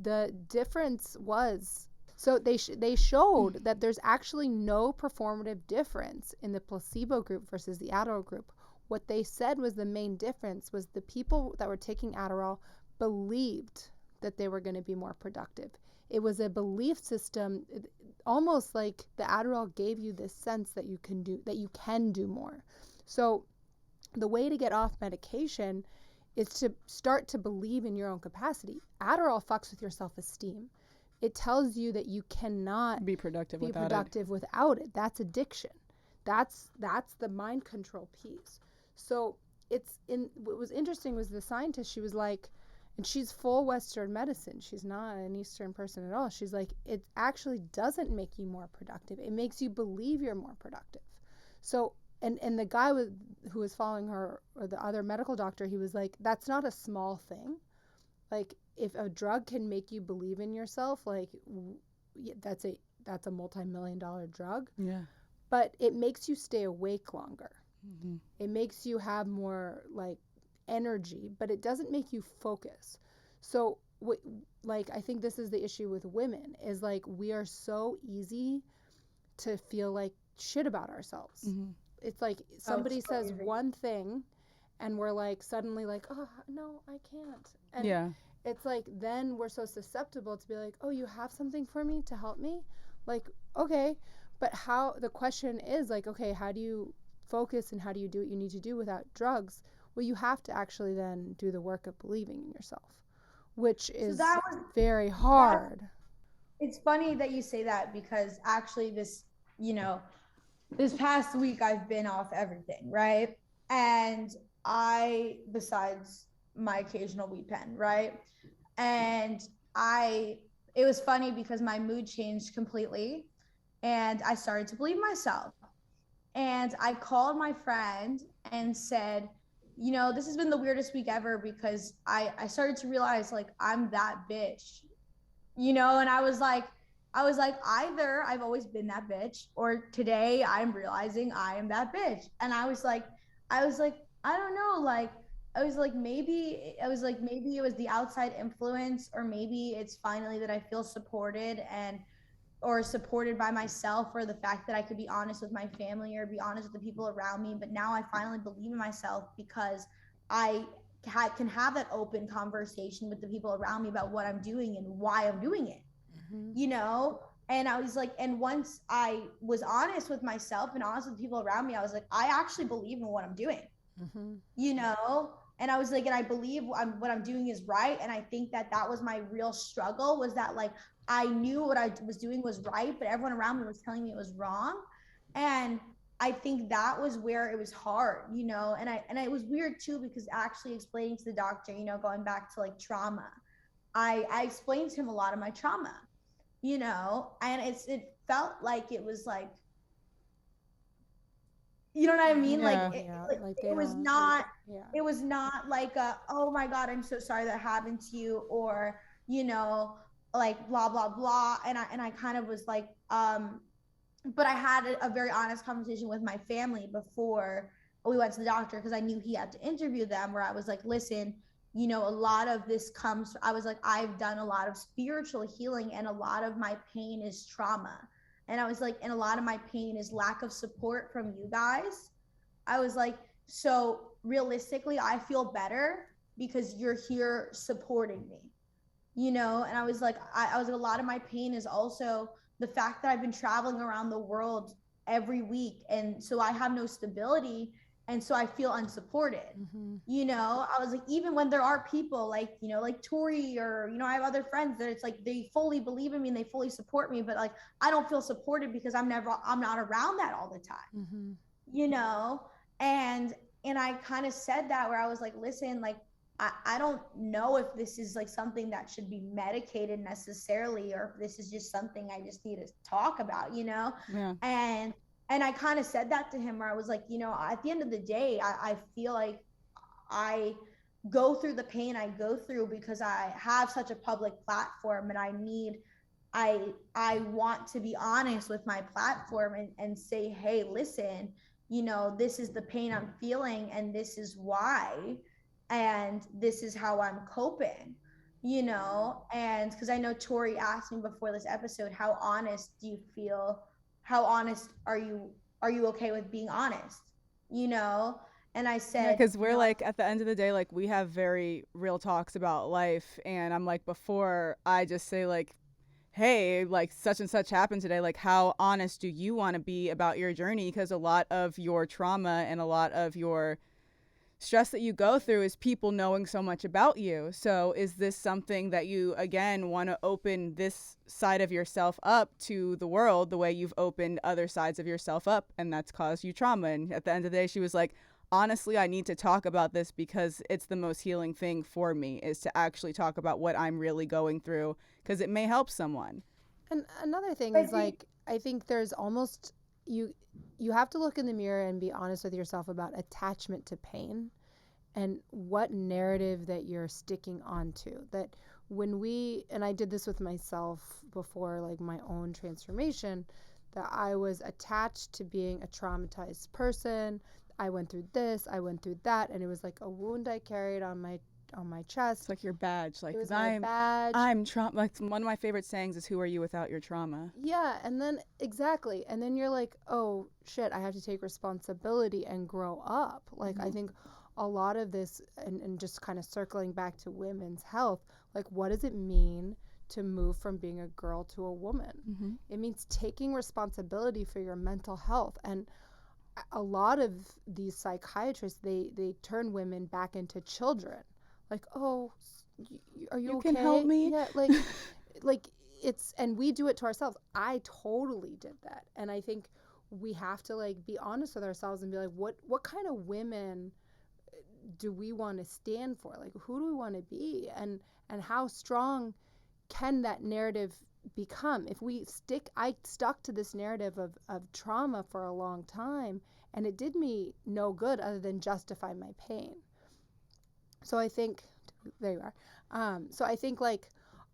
Speaker 1: The difference was, so they showed that there's actually no performative difference in the placebo group versus the Adderall group. What they said was the main difference was the people that were taking Adderall believed that they were going to be more productive. It was a belief system, almost like the Adderall gave you this sense that you can do more. So the way to get off medication is to start to believe in your own capacity. Adderall fucks with your self-esteem. It tells you that you cannot
Speaker 2: be productive
Speaker 1: without it. That's addiction. That's the mind control piece. So what was interesting was the scientist, she was like, and she's full Western medicine. She's not an Eastern person at all. She's like, it actually doesn't make you more productive. It makes you believe you're more productive. So and the guy who was following her, or the other medical doctor, he was like, that's not a small thing. Like, if a drug can make you believe in yourself, like, that's a multi-million-dollar drug.
Speaker 2: Yeah.
Speaker 1: But it makes you stay awake longer. Mm-hmm. It makes you have more like energy, but it doesn't make you focus. So I think this is the issue with women, is like, we are so easy to feel like shit about ourselves. Mm-hmm. It's like somebody says one thing and we're like suddenly like, oh no, I can't. And
Speaker 2: yeah.
Speaker 1: It's like, then we're so susceptible to be like, oh, you have something for me to help me? Like, okay. But the question is like, okay, how do you focus and how do you do what you need to do without drugs? Well, you have to actually then do the work of believing in yourself, which is very hard.
Speaker 3: It's funny that you say that, because actually this past week I've been off everything, right? And besides my occasional weed pen, right? And it was funny because my mood changed completely and I started to believe myself. And I called my friend and said, this has been the weirdest week ever, because I started to realize, like, I'm that bitch, and I was like, either I've always been that bitch, or today I'm realizing I am that bitch. And I was like, I don't know, like, maybe it was the outside influence, or maybe it's finally that I feel supported or supported by myself, or the fact that I could be honest with my family or be honest with the people around me. But now I finally believe in myself because I can have that open conversation with the people around me about what I'm doing and why I'm doing it. Mm-hmm. And I was like, and once I was honest with myself and honest with people around me, I was like, I actually believe in what I'm doing. Mm-hmm. And I was like, and I believe what I'm doing is right. And I think that was my real struggle, was that, like, I knew what I was doing was right, but everyone around me was telling me it was wrong. And I think that was where it was hard, and it was weird too, because actually explaining to the doctor, going back to like trauma, I explained to him a lot of my trauma, and it felt like it was like, you know what I mean?
Speaker 2: Yeah.
Speaker 3: It was not like oh my God, I'm so sorry that happened to you, or, like blah, blah, blah. And I kind of was like, but I had a very honest conversation with my family before we went to the doctor, because I knew he had to interview them, where I was like, listen, a lot of this I was like, I've done a lot of spiritual healing, and a lot of my pain is trauma. And I was like, and a lot of my pain is lack of support from you guys. I was like, so realistically, I feel better because you're here supporting me, and I was like, I was like, a lot of my pain is also the fact that I've been traveling around the world every week. And so I have no stability. And so I feel unsupported. Mm-hmm. I was like, even when there are people like, like Tori, or, I have other friends that it's like, they fully believe in me and they fully support me, but like, I don't feel supported because I'm not around that all the time, mm-hmm. And I kind of said that, where I was like, listen, like, I don't know if this is like something that should be medicated necessarily, or if this is just something I just need to talk about, you know?
Speaker 2: Yeah.
Speaker 3: And I kind of said that to him, where I was like, you know, at the end of the day, I feel like I go through the pain I go through because I have such a public platform, and I want to be honest with my platform, and say, hey, listen, you know, this is the pain I'm feeling, and this is why, and this is how I'm coping, you know. And because I know Tori asked me before this episode, how honest do you feel? How honest are you okay with being honest? You know? And I
Speaker 2: Yeah,
Speaker 3: said,
Speaker 2: because
Speaker 3: you
Speaker 2: we're
Speaker 3: know,
Speaker 2: like, at the end of the day, like, we have very real talks about life. And I'm like, before I just say, like, hey, like, such and such happened today, like, how honest do you want to be about your journey? Because a lot of your trauma and a lot of your stress that you go through is people knowing so much about you. So is this something that you, again, want to open this side of yourself up to the world the way you've opened other sides of yourself up, and that's caused you trauma? And at the end of the day, she was like, honestly, I need to talk about this because it's the most healing thing for me, is to actually talk about what I'm really going through, because it may help someone.
Speaker 1: And another thing
Speaker 3: I
Speaker 1: is
Speaker 3: think,
Speaker 1: like I think there's almost you have to look in the mirror and be honest with yourself about attachment to pain and what narrative that you're sticking onto. That when we, and I did this with myself before, like my own transformation, that I was attached to being a traumatized person. I went through this, I went through that, and it was like a wound I carried on my chest.
Speaker 2: It's like your badge. Like,
Speaker 1: It was
Speaker 2: 'cause
Speaker 1: my badge.
Speaker 2: I'm trauma. Like, one of my favorite sayings is, "Who are you without your trauma?"
Speaker 1: Yeah, and then exactly. And then you're like, "Oh shit, I have to take responsibility and grow up." Like I think a lot of this, and just kind of circling back to women's health, like what does it mean to move from being a girl to a woman?
Speaker 2: Mm-hmm.
Speaker 1: It means taking responsibility for your mental health. And a lot of these psychiatrists, they turn women back into children. Like, "Oh, are you
Speaker 2: You can help
Speaker 1: okay?"
Speaker 2: me.
Speaker 1: Yeah, like it's, and we do it to ourselves. I totally did that. And I think we have to like be honest with ourselves and be like, what kind of women do we want to stand for? Like, who do we want to be? And how strong can that narrative become? If we stick, I stuck to this narrative of trauma for a long time, and it did me no good other than justify my pain. So I think, there you are. So I think like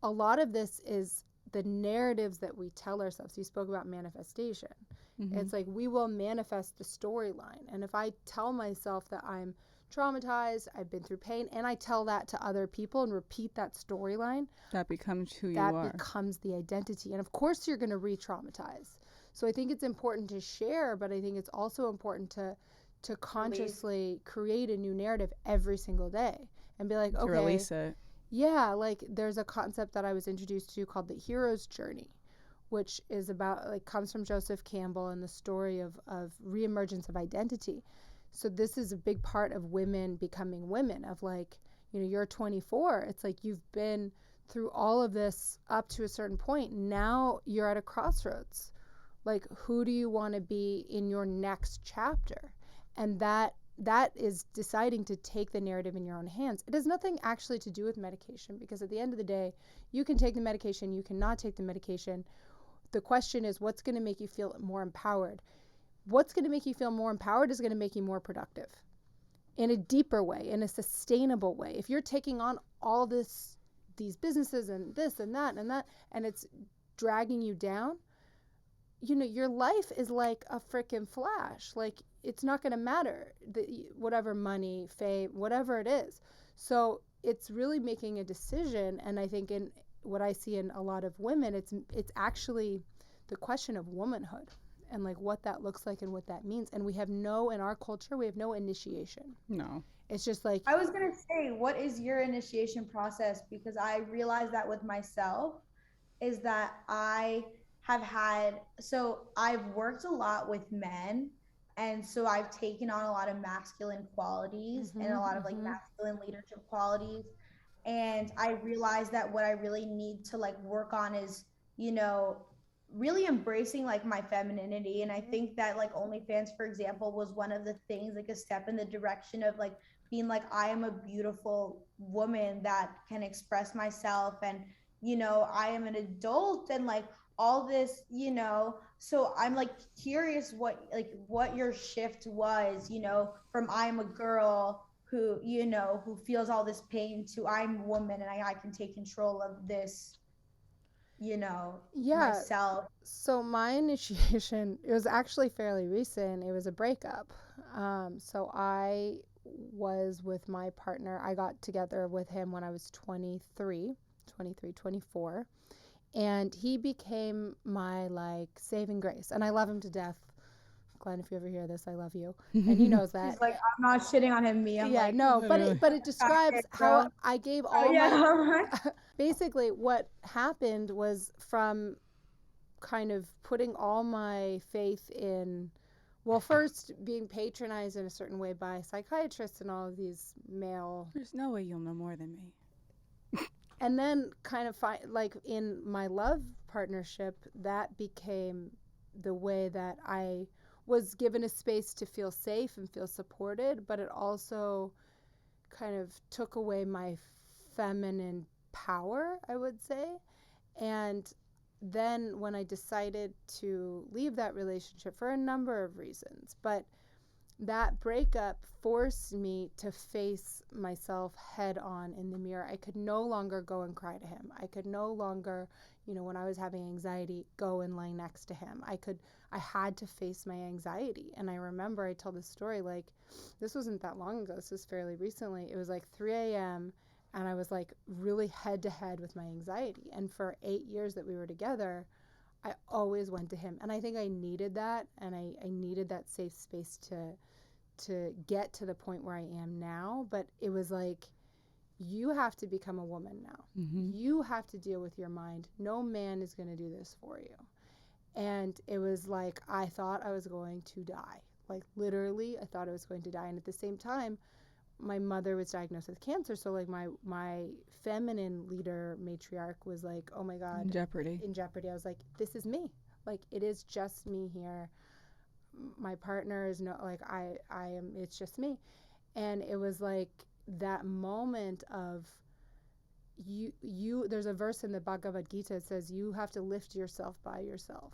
Speaker 1: a lot of this is the narratives that we tell ourselves. You spoke about manifestation.
Speaker 2: Mm-hmm.
Speaker 1: It's like we will manifest the storyline. And if I tell myself that I'm traumatized, I've been through pain, and I tell that to other people and repeat that storyline,
Speaker 2: That becomes who you
Speaker 1: that
Speaker 2: are.
Speaker 1: becomes the identity. And of course, you're going to re-traumatize. So I think it's important to share, but I think it's also important to consciously create a new narrative every single day and be like,
Speaker 2: To
Speaker 1: okay,
Speaker 2: release it.
Speaker 1: yeah, like there's a concept that I was introduced to called the hero's journey, which is about, like, comes from Joseph Campbell and the story of reemergence of identity. So this is a big part of women becoming women, of like, you know, you're 24. It's like you've been through all of this up to a certain point. Now you're at a crossroads. Like, who do you want to be in your next chapter? And that is deciding to take the narrative in your own hands. It has nothing actually to do with medication, because at the end of the day, you can take the medication, you cannot take the medication. The question is, what's going to make you feel more empowered? What's going to make you feel more empowered is going to make you more productive in a deeper way, in a sustainable way. If you're taking on all these businesses and this and that and that, and it's dragging you down, you know, your life is like a freaking flash. Like, it's not going to matter, whatever money, fame, whatever it is. So it's really making a decision. And I think in what I see in a lot of women, it's actually the question of womanhood and like what that looks like and what that means. And we have no, in our culture, we have no initiation.
Speaker 2: No.
Speaker 1: It's just like,
Speaker 3: I was gonna say, what is your initiation process? Because I realized that with myself, is that I have had, so I've worked a lot with men, and so I've taken on a lot of masculine qualities and a lot of like masculine leadership qualities. And I realized that what I really need to like work on is, you know, really embracing like my femininity. And I think that like OnlyFans, for example, was one of the things, like a step in the direction of like being like, I am a beautiful woman that can express myself, and I am an adult, and like all this, so I'm like curious what your shift was, from I'm a girl who feels all this pain to I'm a woman and I can take control of this,
Speaker 1: Yeah.
Speaker 3: myself.
Speaker 1: So my initiation, it was actually fairly recent. It was a breakup. So I was with my partner. I got together with him when I was 23, 24. And he became my like saving grace. And I love him to death. Glenn, if you ever hear this, I love you. And he knows that.
Speaker 3: He's like, I'm not shitting on him, me. I'm
Speaker 1: Yeah,
Speaker 3: like,
Speaker 1: no, but
Speaker 2: Literally.
Speaker 1: it describes how I gave all
Speaker 3: yeah,
Speaker 1: my
Speaker 3: right.
Speaker 1: basically what happened was from kind of putting all my faith in, well, first being patronized in a certain way by psychiatrists and all of these male,
Speaker 2: There's no way you'll know more than me.
Speaker 1: and then kind of like in my love partnership, that became the way that I was given a space to feel safe and feel supported, but it also kind of took away my feminine power, I would say. And then when I decided to leave that relationship for a number of reasons, but that breakup forced me to face myself head on in the mirror. I could no longer go and cry to him. I could no longer, when I was having anxiety, go and lay next to him. I had to face my anxiety. And I remember I told this story, like, this wasn't that long ago. This was fairly recently. It was like 3 a.m. and I was like really head to head with my anxiety. And for 8 years that we were together, I always went to him. And I think I needed that. And I needed that safe space to get to the point where I am now. But it was like, you have to become a woman now.
Speaker 2: Mm-hmm.
Speaker 1: You have to deal with your mind. No man is going to do this for you. And it was like, I thought I was going to die. Like, literally, I thought I was going to die. And at the same time, my mother was diagnosed with cancer. So, like, my feminine leader, matriarch, was like, oh my God.
Speaker 2: In jeopardy.
Speaker 1: In jeopardy. I was like, this is me. Like, it is just me here. My partner is I am, it's just me. And it was like that moment of, there's a verse in the Bhagavad Gita that says you have to lift yourself by yourself.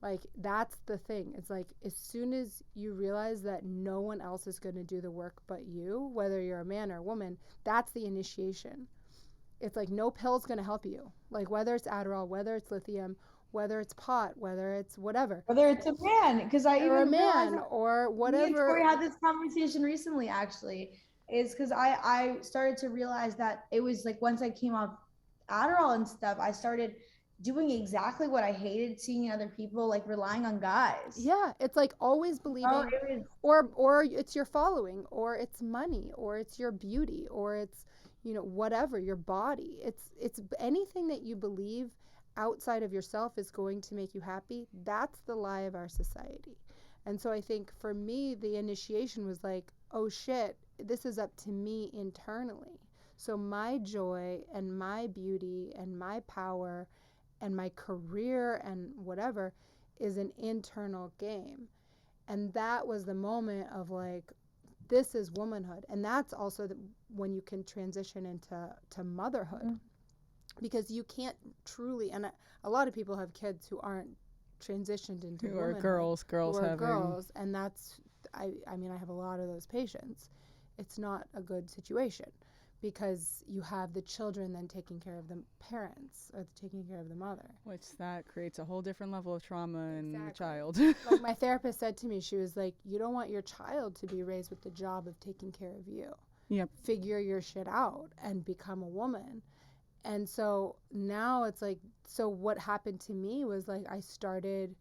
Speaker 1: Like, that's the thing. It's like, as soon as you realize that no one else is going to do the work but you, whether you're a man or a woman, that's the initiation. It's like, no pill's going to help you. Like, whether it's Adderall, whether it's lithium, whether it's pot, whether it's whatever.
Speaker 3: Whether it's a man, because I
Speaker 1: Or a
Speaker 3: even realized
Speaker 1: man,
Speaker 3: that
Speaker 1: or
Speaker 3: me and
Speaker 1: whatever.
Speaker 3: Tori had this conversation recently, actually, is because I started to realize that it was like once I came off Adderall and stuff, I started doing exactly what I hated seeing in other people, like relying on guys.
Speaker 1: Yeah, it's like always believing,
Speaker 3: Oh, it was
Speaker 1: or it's your following, or it's money, or it's your beauty, or it's whatever, your body. It's anything that you believe outside of yourself is going to make you happy. That's the lie of our society. And so I think for me, the initiation was like, oh shit, this is up to me internally. So my joy and my beauty and my power and my career and whatever is an internal game. And that was the moment of like, this is womanhood. And that's also when you can transition into motherhood. Mm-hmm. Because you can't truly, and a lot of people have kids who aren't transitioned into
Speaker 2: who are
Speaker 1: womanhood,
Speaker 2: girls having
Speaker 1: girls, and that's, I mean, I have a lot of those patients. It's not a good situation, because you have the children then taking care of the parents or taking care of the mother.
Speaker 2: Which that creates a whole different level of trauma in the child.
Speaker 1: Like my therapist said to me, she was like, you don't want your child to be raised with the job of taking care of you.
Speaker 2: Yep.
Speaker 1: Figure your shit out and become a woman. And so now it's like, so what happened to me was like, I started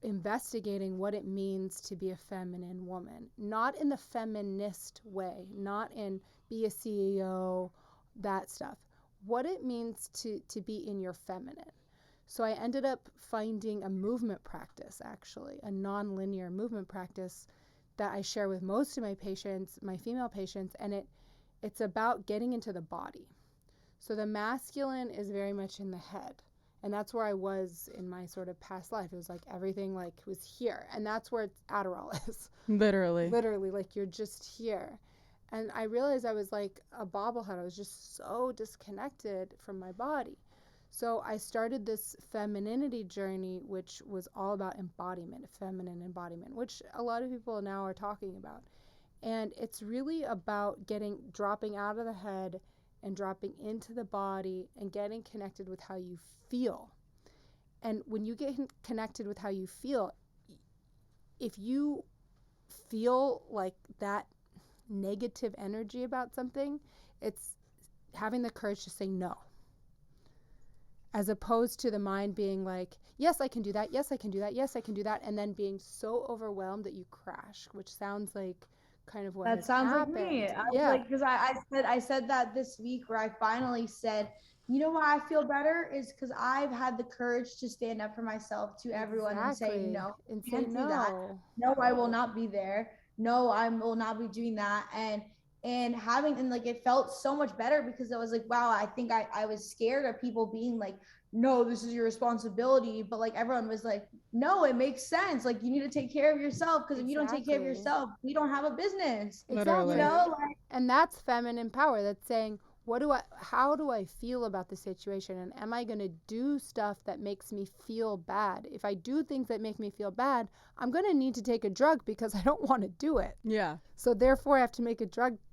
Speaker 1: investigating what it means to be a feminine woman, not in the feminist way, not in be a CEO, that stuff, what it means to be in your feminine. So I ended up finding a movement practice, actually, a non-linear movement practice that I share with most of my patients, my female patients, and it's about getting into the body. So the masculine is very much in the head. And that's where I was in my sort of past life. It was like everything was here. And that's where Adderall is.
Speaker 2: Literally.
Speaker 1: Literally, like you're just here. And I realized I was like a bobblehead. I was just so disconnected from my body. So I started this femininity journey, which was all about embodiment, feminine embodiment, which a lot of people now are talking about. And it's really about dropping out of the head and dropping into the body and getting connected with how you feel. And when you get connected with how you feel, if you feel like that negative energy about something, it's having the courage to say no, as opposed to the mind being like, yes, I can do that, yes, I can do that, yes, I can do that, and then being so overwhelmed that you crash, which sounds like kind of what
Speaker 3: That
Speaker 1: has
Speaker 3: sounds
Speaker 1: happened.
Speaker 3: like me. I was
Speaker 1: Yeah,
Speaker 3: like, because I said that this week where I finally said, you know why I feel better is because I've had the courage to stand up for myself to everyone and say
Speaker 1: exactly.
Speaker 3: no,
Speaker 1: And say
Speaker 3: can't do that.
Speaker 1: no.
Speaker 3: No, I will not be there. No, I will not be doing that. And having, and like it felt so much better because I was like, wow, I think I was scared of people being like, no, this is your responsibility. But like everyone was like, no, it makes sense. Like you need to take care of yourself because if you don't take care of
Speaker 1: Exactly.
Speaker 3: yourself, we don't have a business.
Speaker 2: Literally.
Speaker 3: You know, like,
Speaker 1: And that's feminine power. That's saying, how do I feel about the situation? And am I going to do stuff that makes me feel bad? If I do things that make me feel bad, I'm going to need to take a drug because I don't want to do it.
Speaker 2: Yeah.
Speaker 1: So therefore I have to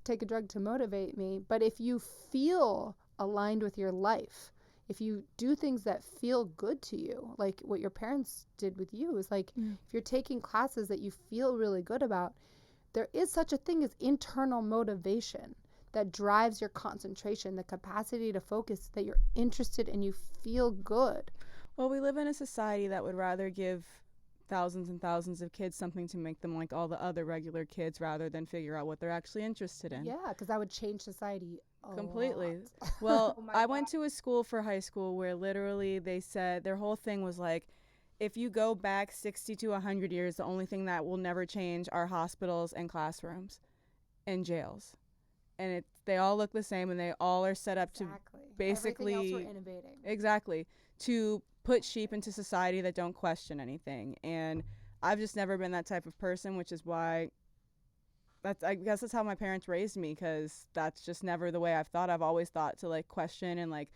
Speaker 1: take a drug to motivate me. But if you feel aligned with your life, if you do things that feel good to you, like what your parents did with you, is like, if you're taking classes that you feel really good about, there is such a thing as internal motivation that drives your concentration, the capacity to focus, that you're interested and you feel good.
Speaker 2: Well, we live in a society that would rather give thousands and thousands of kids something to make them like all the other regular kids rather than figure out what they're actually interested in.
Speaker 1: Yeah, because that would change society
Speaker 2: Completely.
Speaker 1: lot.
Speaker 2: Well,
Speaker 3: Oh my
Speaker 2: I went to a school for high school where literally they said their whole thing was like, if you go back 60 to 100 years, the only thing that will never change are hospitals and classrooms and jails. And they all look the same, and they all are set up
Speaker 1: Exactly.
Speaker 2: to basically
Speaker 1: Everything else we're innovating.
Speaker 2: exactly to put sheep into society that don't question anything. And I've just never been that type of person, which is why I guess that's how my parents raised me, because that's just never the way I've thought. I've always thought to like question and like,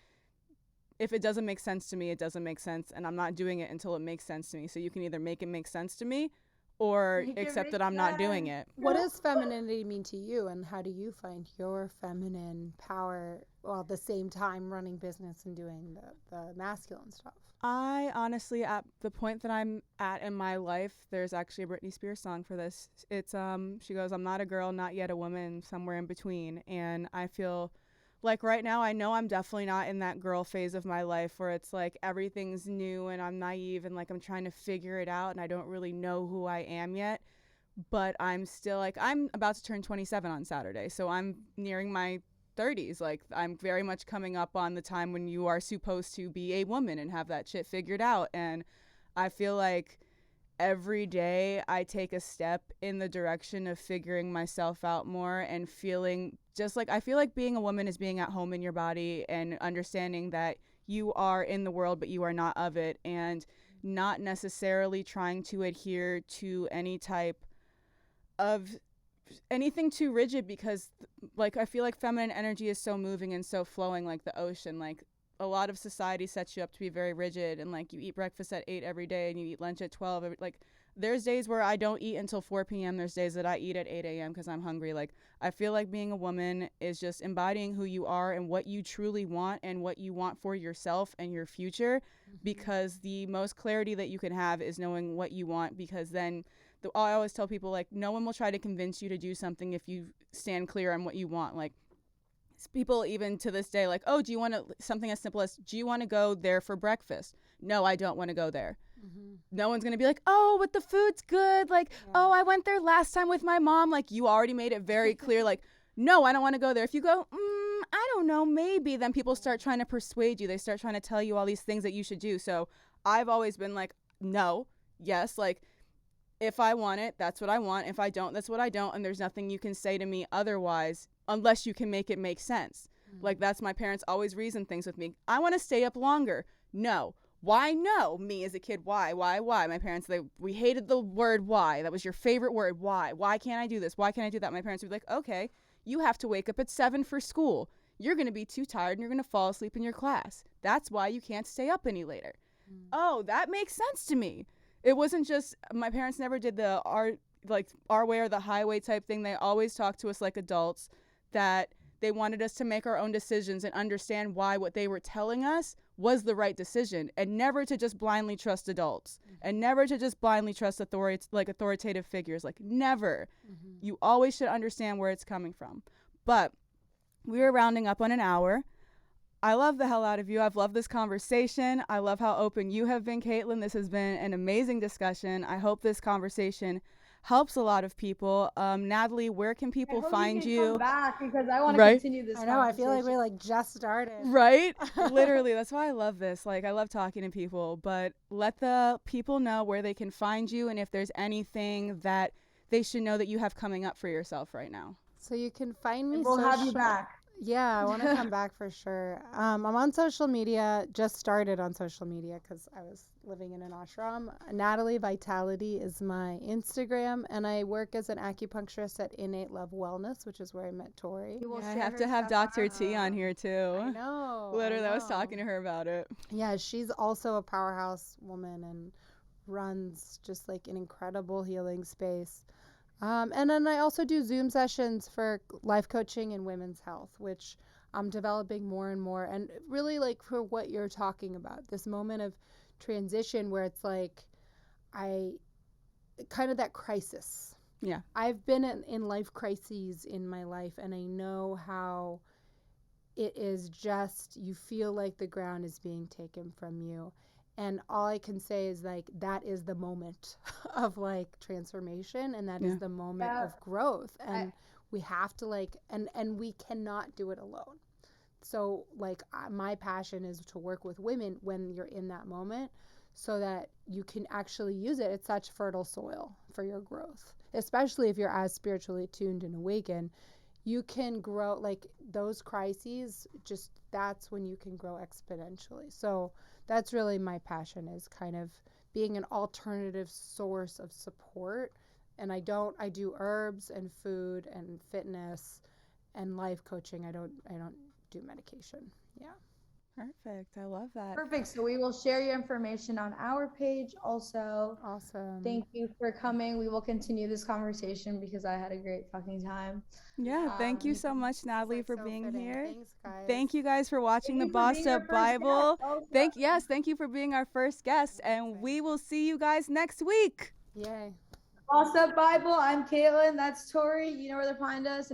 Speaker 2: if it doesn't make sense to me, it doesn't make sense, and I'm not doing it until it makes sense to me. So you can either make it make sense to me or accept that I'm not doing it.
Speaker 1: What does femininity mean to you, and how do you find your feminine power while at the same time running business and doing the masculine stuff?
Speaker 2: I honestly, at the point that I'm at in my life, there's actually a Britney Spears song for this. It's she goes, "I'm not a girl, not yet a woman, somewhere in between." And I feel like right now, I know I'm definitely not in that girl phase of my life where it's like everything's new and I'm naive and like I'm trying to figure it out and I don't really know who I am yet. But I'm still like, I'm about to turn 27 on Saturday. So I'm nearing my 30s. Like I'm very much coming up on the time when you are supposed to be a woman and have that shit figured out. And I feel like every day I take a step in the direction of figuring myself out more and feeling just like, I feel like being a woman is being at home in your body and understanding that you are in the world but you are not of it, and not necessarily trying to adhere to any type of anything too rigid, because like I feel like feminine energy is so moving and so flowing like the ocean. Like a lot of society sets you up to be very rigid, and like you eat breakfast at 8 every day and you eat lunch at 12. Like there's days where I don't eat until 4 p.m. There's days that I eat at 8 a.m. because I'm hungry. Like I feel like being a woman is just embodying who you are and what you truly want and what you want for yourself and your future, because the most clarity that you can have is knowing what you want, because then I always tell people, like, no one will try to convince you to do something if you stand clear on what you want. Like people even to this day, like, oh, do you want to, something as simple as, do you want to go there for breakfast? No, I don't want to go there. No one's going to be like, oh, but the food's good. Like, oh, I went there last time with my mom. Like, you already made it very clear, like, no, I don't want to go there. If you go, I don't know, maybe, then people start trying to persuade you. They start trying to tell you all these things that you should do. So I've always been like, no, yes, like, if I want it, that's what I want. If I don't, that's what I don't. And there's nothing you can say to me otherwise unless you can make it make sense. Like, that's my parents always reason things with me. I want to stay up longer. No. Why no? Me as a kid, why? My parents, we hated the word why. That was your favorite word, why? Why can't I do this? Why can't I do that? My parents would be like, okay, You have to wake up at 7 for school. You're going to be too tired and you're going to fall asleep in your class. That's why you can't stay up any later. Oh, that makes sense to me. It wasn't just, my parents never did the our way or the highway type thing. They always talked to us like adults, that they wanted us to make our own decisions and understand why what they were telling us was the right decision, and never to just blindly trust adults, and never to just blindly trust authoritative figures. Like, never. You always should understand where it's coming from. But we are rounding up on an hour. I love the hell out of you. I've loved this conversation. I love how open you have been, Kaitlyn. This has been an amazing discussion. I hope this conversation helps a lot of people. Natalie, where can people find you?
Speaker 3: Come back, because I want to continue this.
Speaker 1: I know. I feel like we just started.
Speaker 2: Right? Literally. That's why I love this. Like, I love talking to people. But let the people know where they can find you, and if there's anything that they should know that you have coming up for yourself right now.
Speaker 1: So you can find me.
Speaker 3: We'll have you back.
Speaker 1: Yeah, I want to come back for sure. I'm on social media, just started on social media because I was living in an ashram. Natalie Vitality is my Instagram, and I work as an acupuncturist at Innate Love Wellness, which is where I met Tori.
Speaker 2: I have to have Dr. T on here too.
Speaker 1: I know.
Speaker 2: Literally, I was talking to her about it.
Speaker 1: Yeah, she's also a powerhouse woman and runs just like an incredible healing space. And then I also do Zoom sessions for life coaching and women's health, which I'm developing more and more. And really, like, for what you're talking about, this moment of transition where it's like, kind of that crisis.
Speaker 2: Yeah.
Speaker 1: I've been in life crises in my life, and I know how it is just, you feel like the ground is being taken from you. And all I can say is, like, that is the moment of, like, transformation, and that is the moment of growth. And we have to, like, and we cannot do it alone. So, like, my passion is to work with women when you're in that moment so that you can actually use it. It's such fertile soil for your growth, especially if you're as spiritually attuned and awakened. You can grow, like, those crises, just that's when you can grow exponentially. So that's really my passion, is kind of being an alternative source of support. And I do herbs and food and fitness and life coaching. I don't do medication. Yeah.
Speaker 2: Perfect. I love that.
Speaker 3: Perfect. So we will share your information on our page also.
Speaker 1: Awesome.
Speaker 3: Thank you for coming. We will continue this conversation because I had a great fucking time.
Speaker 2: Yeah. Thank you so much, Natalie, for being here.
Speaker 1: Thanks, guys.
Speaker 2: Thank you guys for watching the Bossed Up Bible. Thank you for being our first guest, and we will see you guys next week.
Speaker 1: Yay.
Speaker 3: Bossed Up Bible. I'm Kaitlyn. That's Tori. You know where to find us.